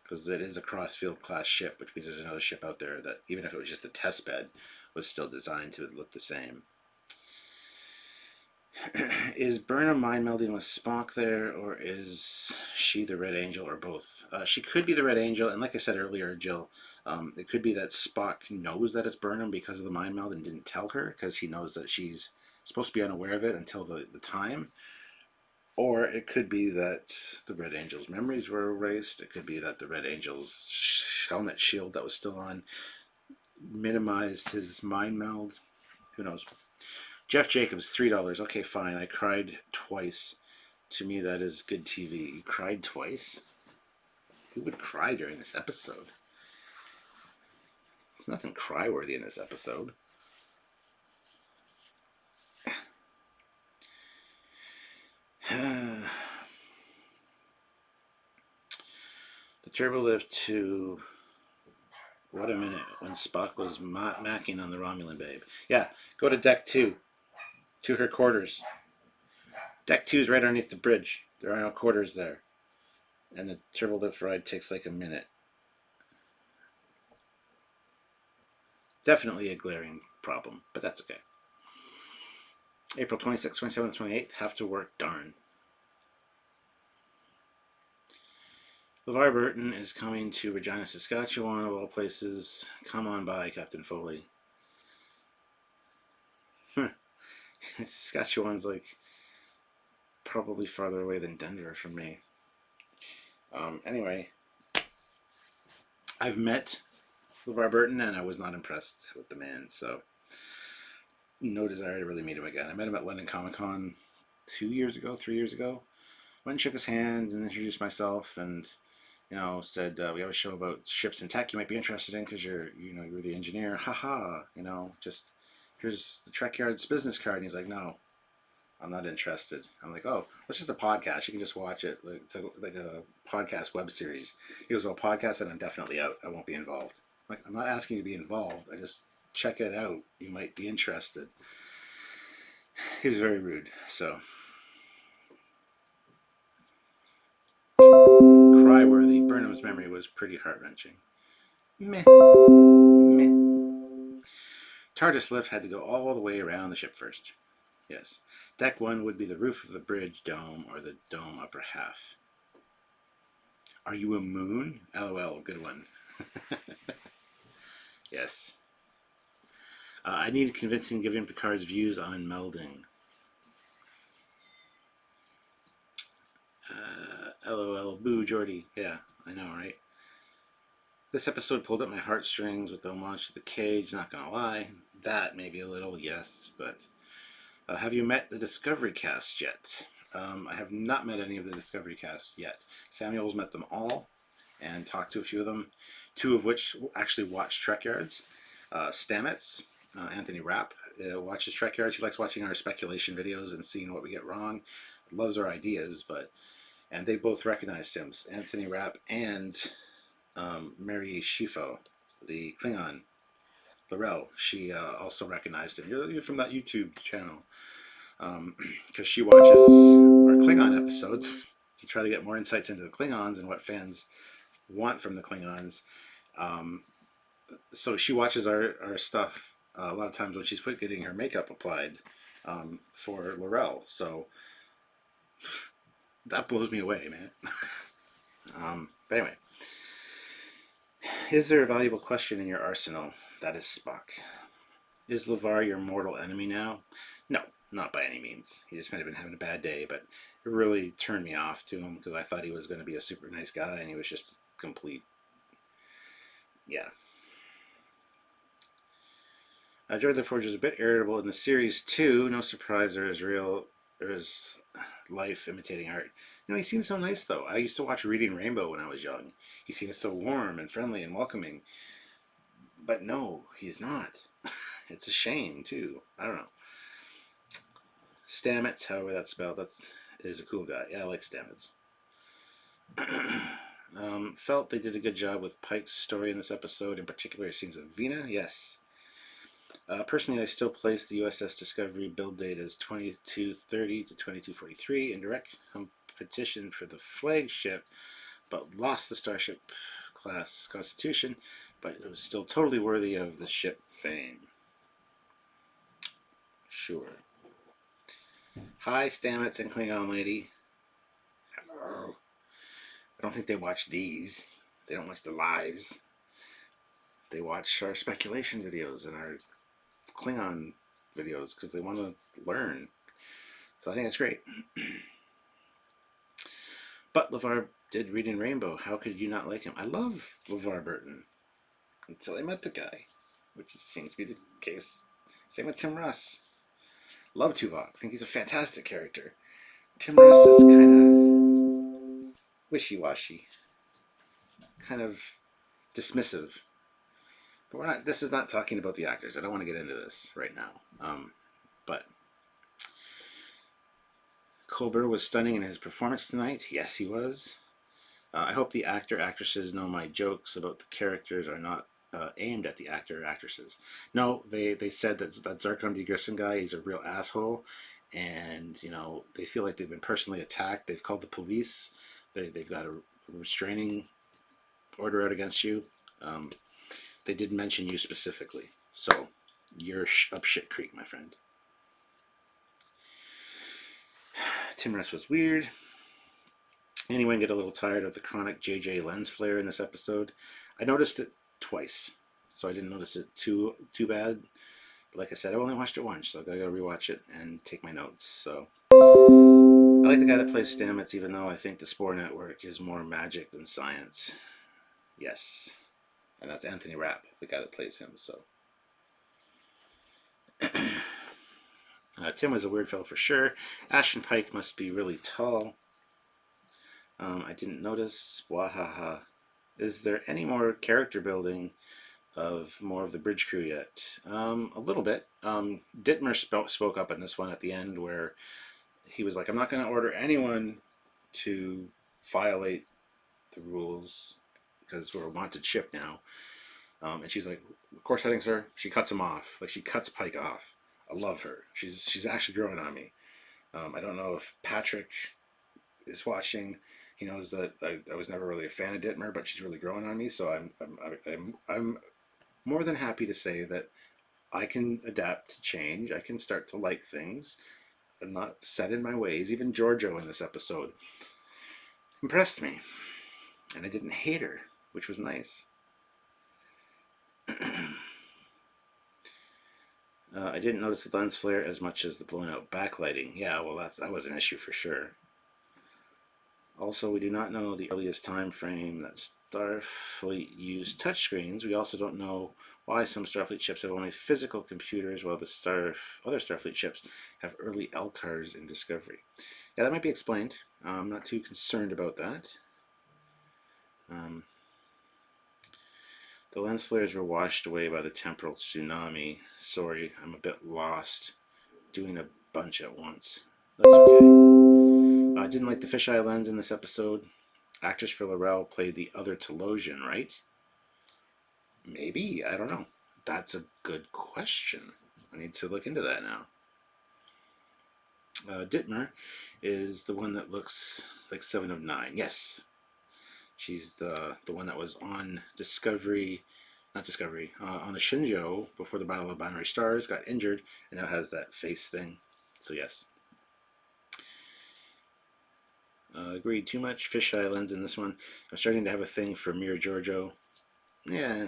because it is a Crossfield class ship, which means there's another ship out there that, even if it was just a test bed, was still designed to look the same. Is Burnham mind melding with Spock there, or is she the Red Angel, or both? She could be the Red Angel, and like I said earlier, Jill, it could be that Spock knows that it's Burnham because of the mind meld and didn't tell her, because he knows that she's supposed to be unaware of it until the time. Or it could be that the Red Angel's memories were erased. It could be that the Red Angel's helmet shield that was still on minimized his mind meld. Who knows? Jeff Jacobs, $3. Okay, fine. I cried twice. To me, that is good TV. You cried twice? Who would cry during this episode? There's nothing cry-worthy in this episode. The turbolift to... What a minute, when Spock was macking on the Romulan babe. Yeah, go to Deck 2. To her quarters. Deck 2 is right underneath the bridge. There are no quarters there. And the turbolift ride takes like a minute. Definitely a glaring problem, but that's okay. April 26th, 27th, 28th, have to work, darn. LeVar Burton is coming to Regina, Saskatchewan, of all places. Come on by, Captain Foley. Saskatchewan's like probably farther away than Denver from me. Anyway, I've met LeVar Burton, and I was not impressed with the man, so no desire to really meet him again. I met him at London Comic Con 2 years ago, 3 years ago. Went and shook his hand and introduced myself, and said we have a show about ships and tech you might be interested in because you're the engineer. Haha, just here's the Trekyards business card. And he's like, no, I'm not interested. I'm like, oh, it's just a podcast. You can just watch it. It's like a podcast web series. He goes, well, podcast, and I'm definitely out. I won't be involved. I'm like, I'm not asking you to be involved. I just check it out. You might be interested. He was very rude. So, cry-worthy. Burnham's memory was pretty heart-wrenching. Meh. Meh. TARDIS lift had to go all the way around the ship first. Yes. Deck 1 would be the roof of the bridge dome or the dome upper half. Are you a moon? LOL, good one. Yes. I needed convincing given Picard's views on melding. LOL, boo, Geordi. Yeah, I know, right? This episode pulled at my heartstrings with the homage to the cage, not gonna lie. That maybe a little, yes, but... have you met the Discovery Cast yet? I have not met any of the Discovery Cast yet. Samuel's met them all and talked to a few of them, two of which actually watch Trekyards. Stamets, Anthony Rapp, watches Trekyards. He likes watching our speculation videos and seeing what we get wrong. Loves our ideas, and they both recognized him, Anthony Rapp and Mary Shifo, the Klingon. Laurel, she also recognized him. You're from that YouTube channel. Because she watches our Klingon episodes to try to get more insights into the Klingons and what fans want from the Klingons. So she watches our stuff a lot of times when she's getting her makeup applied for Laurel. So that blows me away, man. But anyway, is there a valuable question in your arsenal? That is Spock. Is LeVar your mortal enemy now? No, not by any means. He just might have been having a bad day, but it really turned me off to him because I thought he was going to be a super nice guy, and he was just complete. Yeah. George the Forge is a bit irritable in the series too. No surprise, there is life imitating art. He seems so nice though. I used to watch Reading Rainbow when I was young. He seems so warm and friendly and welcoming. But no, he's not. It's a shame too. I don't know. Stamets, however that's spelled, is a cool guy. Yeah, I like Stamets. Felt they did a good job with Pike's story in this episode, in particular scenes with Vina. Yes. Personally, I still place the USS Discovery build date as 2230 to 2243 in direct competition for the flagship, but lost the Starship class Constitution, but it was still totally worthy of the ship fame. Sure. Hi, Stamets and Klingon Lady. Hello. I don't think they watch these. They don't watch the lives. They watch our speculation videos and our Klingon videos because they want to learn. So I think that's great. But LeVar did Reading Rainbow. How could you not like him? I love LeVar Burton until I met the guy, which seems to be the case. Same with Tim Russ. Love Tuvok. I think he's a fantastic character. Tim Russ is kind of wishy-washy, kind of dismissive. But this is not talking about the actors. I don't want to get into this right now. But Colbert was stunning in his performance tonight. Yes, he was. I hope the actresses know my jokes about the characters are not aimed at the actresses. No, they said that Zarkon D. Grissom guy is a real asshole, and they feel like they've been personally attacked. They've called the police. They've got a restraining order out against you. They did mention you specifically, so you're up shit creek, my friend. Tim Russ was weird. Anyone get a little tired of the chronic JJ lens flare in this episode? I noticed it twice, so I didn't notice it too bad. But like I said, I only watched it once, so I gotta go rewatch it and take my notes. So I like the guy that plays Stamets, even though I think the Spore Network is more magic than science. Yes. and that's Anthony Rapp, the guy that plays him. So Tim was a weird fellow for sure. Ashton Pike must be really tall. I didn't notice. Wahaha. Is there any more character building of more of the bridge crew yet? A little bit. Dittmer spoke up in this one at the end where he was like, I'm not going to order anyone to violate the rules because we're a wanted ship now. And she's like, of course heading, sir. She cuts him off. Like, she cuts Pike off. I love her. She's actually growing on me. I don't know if Patrick is watching. He knows that I was never really a fan of Dittmer, but she's really growing on me. So I'm more than happy to say that I can adapt to change. I can start to like things. I'm not set in my ways. Even Giorgio in this episode impressed me, and I didn't hate her, which was nice. I didn't notice the lens flare as much as the blown out backlighting. Yeah, well, that was an issue for sure. Also, we do not know the earliest time frame that Starfleet used touchscreens. We also don't know why some Starfleet ships have only physical computers while the other Starfleet ships have early LCARs in Discovery. Yeah, that might be explained. I'm not too concerned about that. The lens flares were washed away by the temporal tsunami. Sorry, I'm a bit lost doing a bunch at once. That's okay. I didn't like the fisheye lens in this episode. Actress for Laurel played the other Telosian, right? Maybe, I don't know. That's a good question. I need to look into that now. Dittmer is the one that looks like 7 of 9. Yes. She's the one that was on Discovery, not Discovery, on the Shinjo before the Battle of Binary Stars, got injured, and now has that face thing. So yes. Agreed, too much fisheye lens in this one. I'm starting to have a thing for Mira Giorgio. Yeah,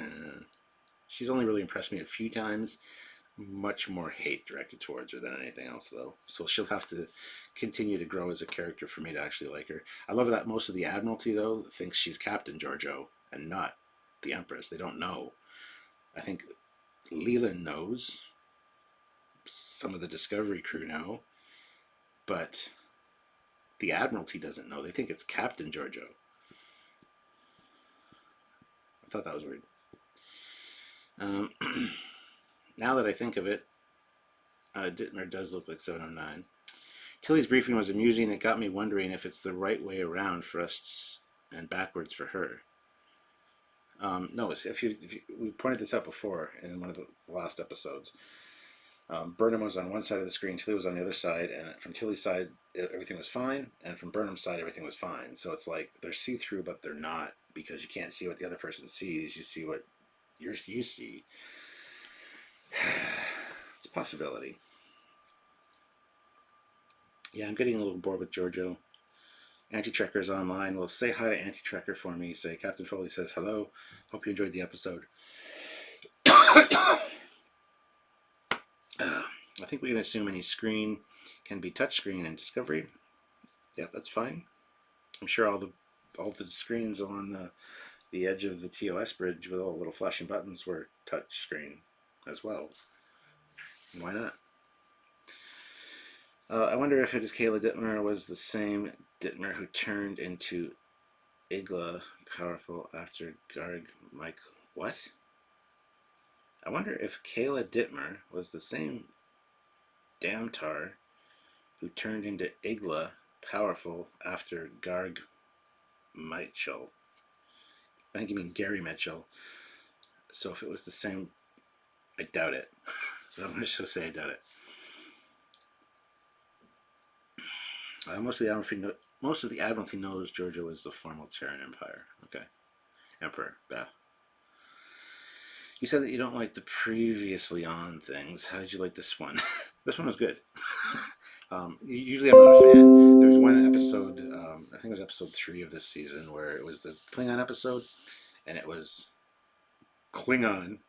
she's only really impressed me a few times. Much more hate directed towards her than anything else, though. So she'll have to continue to grow as a character for me to actually like her. I love that most of the Admiralty, though, thinks she's Captain Giorgio and not the Empress. They don't know. I think Leland knows. Some of the Discovery crew know. But the Admiralty doesn't know. They think it's Captain Giorgio. I thought that was weird. Now that I think of it, Dittmer does look like 709. Tilly's briefing was amusing. It got me wondering if it's the right way around for us and backwards for her. No, we pointed this out before in one of the last episodes. Burnham was on one side of the screen, Tilly was on the other side, and from Tilly's side, everything was fine, and from Burnham's side, everything was fine. So it's like they're see-through, but they're not, because you can't see what the other person sees. You see what you see. It's a possibility. Yeah, I'm getting a little bored with Giorgio. Anti-Trekker's online. Well, say hi to Anti-Trekker for me. Say, Captain Foley says hello. Hope you enjoyed the episode. I think we can assume any screen can be touchscreen in Discovery. Yep, that's fine. I'm sure all the screens along the edge of the TOS bridge with all the little flashing buttons were touchscreen as well. Why not? I wonder if it is Kayla Dittmer was the same Dittmer who turned into Igla powerful after Garg Mike. What? I wonder if Kayla Dittmer was the same Damtar who turned into Igla powerful after Garg Mitchell. I think you mean Gary Mitchell. So if it was the same, I doubt it. So I'm just going to say I doubt it. Most of the Admiralty knows Giorgio is the formal Terran Empire. Okay. Emperor. Yeah. You said that you don't like the previously on things. How did you like this one? This one was good. Usually I'm not a fan. There was one episode, I think it was episode 3 of this season, where it was the Klingon episode, and it was Klingon,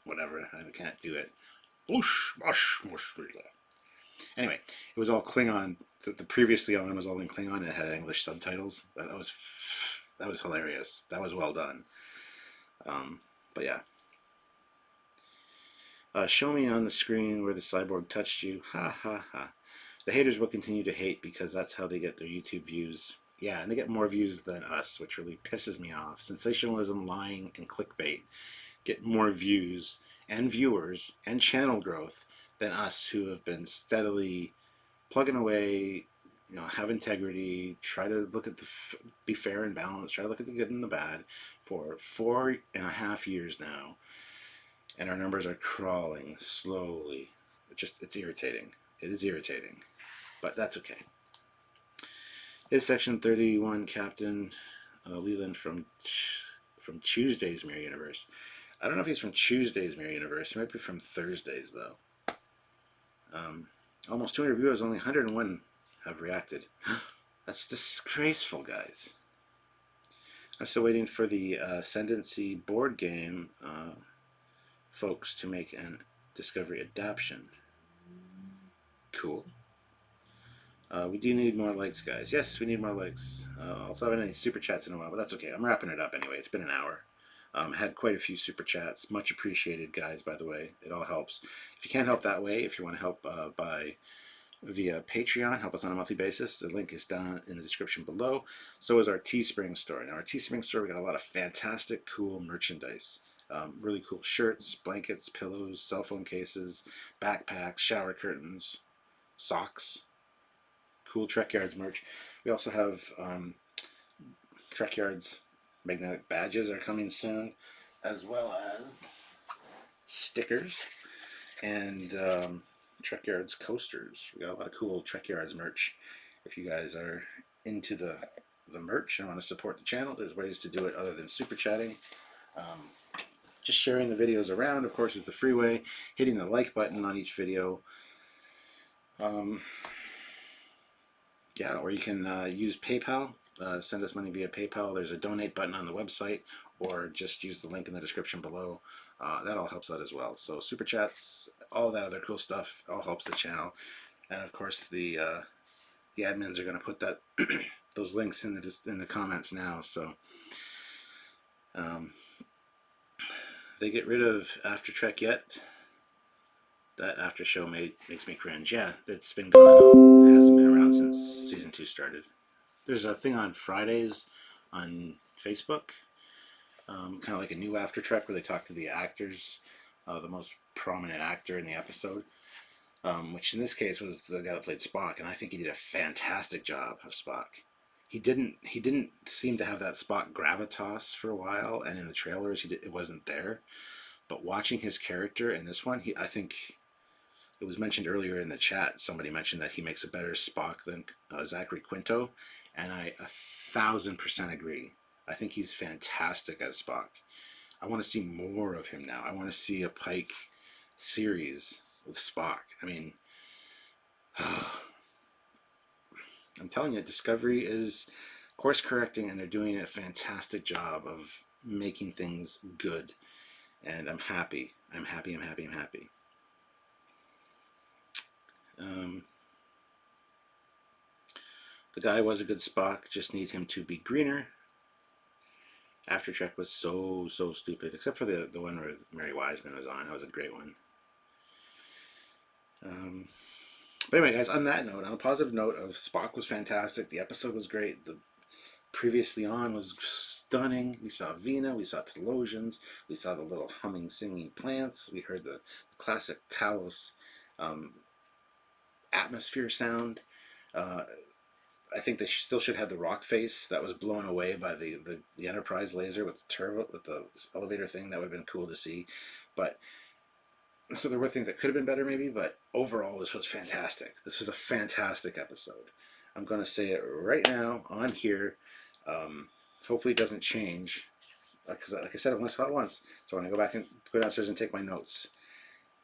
whatever, I can't do it. Anyway, it was all Klingon. The previously on was all in Klingon, and it had English subtitles. That was hilarious. That was well done. But yeah. Show me on the screen where the cyborg touched you. Ha ha ha. The haters will continue to hate because that's how they get their YouTube views. Yeah, and they get more views than us, which really pisses me off. Sensationalism, lying, and clickbait get more views and viewers and channel growth than us, who have been steadily plugging away, have integrity, try to look at be fair and balanced, try to look at the good and the bad for 4.5 years now. And our numbers are crawling slowly. It's irritating. It is irritating, but that's okay. Is Section 31 Captain Leland from Tuesday's Mirror Universe? I don't know if he's from Tuesday's Mirror Universe. He might be from Thursday's, though. Almost 200 viewers, only 101 have reacted. That's disgraceful, guys. I'm still waiting for the Ascendancy board game folks to make an Discovery adaptation. Cool. We do need more likes, guys. Yes, we need more likes. Also, I haven't any super chats in a while, but that's okay. I'm wrapping it up anyway. It's been an hour. Had quite a few super chats. Much appreciated, guys, by the way. It all helps. If you can't help that way, if you want to help via Patreon, help us on a monthly basis, the link is down in the description below. So is our Teespring store. Now, our Teespring store, we got a lot of fantastic, cool merchandise. Really cool shirts, blankets, pillows, cell phone cases, backpacks, shower curtains, socks. Cool Trekyards merch. We also have Trekyards magnetic badges are coming soon, as well as stickers and Trekyards coasters. We got a lot of cool Trekyards merch. If you guys are into the merch and want to support the channel, there's ways to do it other than super chatting. Just sharing the videos around, of course, is the free way. Hitting the like button on each video. Yeah, or you can use PayPal. Send us money via PayPal. There's a donate button on the website, or just use the link in the description below. That all helps out as well. So super chats, all that other cool stuff, all helps the channel. And of course, the admins are going to put that those links in the comments now. So they get rid of After Trek yet? That after show makes me cringe. Yeah, it's been gone. It hasn't been around since season 2 started. There's a thing on Fridays on Facebook, kind of like a new After Trek, where they talk to the actors, the most prominent actor in the episode, which in this case was the guy that played Spock, and I think he did a fantastic job of Spock. He didn't seem to have that Spock gravitas for a while, and in the trailers it wasn't there. But watching his character in this one, I think it was mentioned earlier in the chat. Somebody mentioned that he makes a better Spock than Zachary Quinto, and I 1,000% agree. I think he's fantastic as Spock. I want to see more of him now. I want to see a Pike series with Spock. I mean, I'm telling you, Discovery is course correcting, and they're doing a fantastic job of making things good. And I'm happy. I'm happy. The guy was a good Spock, just need him to be greener. After Trek was so stupid, except for the one where Mary Wiseman was on. That was a great one. But anyway, guys, on that note, on a positive note, of Spock was fantastic. The episode was great. The previously on was stunning. We saw Vina, we saw Telosians, we saw the little humming, singing plants. We heard the classic Talos atmosphere sound. I think they still should have the rock face that was blown away by the Enterprise laser with the turbo, with the elevator thing. That would have been cool to see. But so there were things that could have been better maybe, but overall this was fantastic. This was a fantastic episode. I'm going to say it right now on here. Hopefully it doesn't change, because like I said, I only saw it once, so when I go downstairs and take my notes,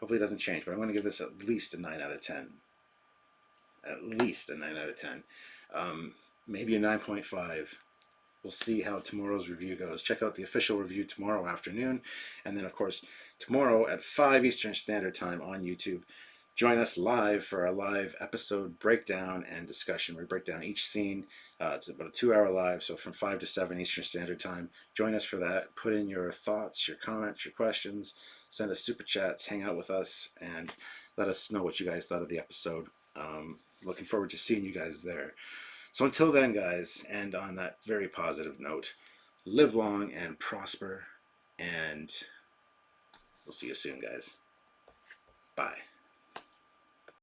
hopefully it doesn't change. But I'm going to give this at least a 9 out of 10. At least a 9 out of 10. Maybe a 9.5. We'll see how tomorrow's review goes. Check out the official review tomorrow afternoon, and then of course tomorrow at 5 Eastern Standard Time on YouTube. join us live for our live episode breakdown and discussion. We break down each scene. It's about a 2-hour live, so from 5 to 7 Eastern Standard Time. Join us for that. Put in your thoughts, your comments, your questions. Send us super chats. Hang out with us and let us know what you guys thought of the episode. Looking forward to seeing you guys there. So until then, guys, and on that very positive note, live long and prosper, and we'll see you soon, guys. Bye.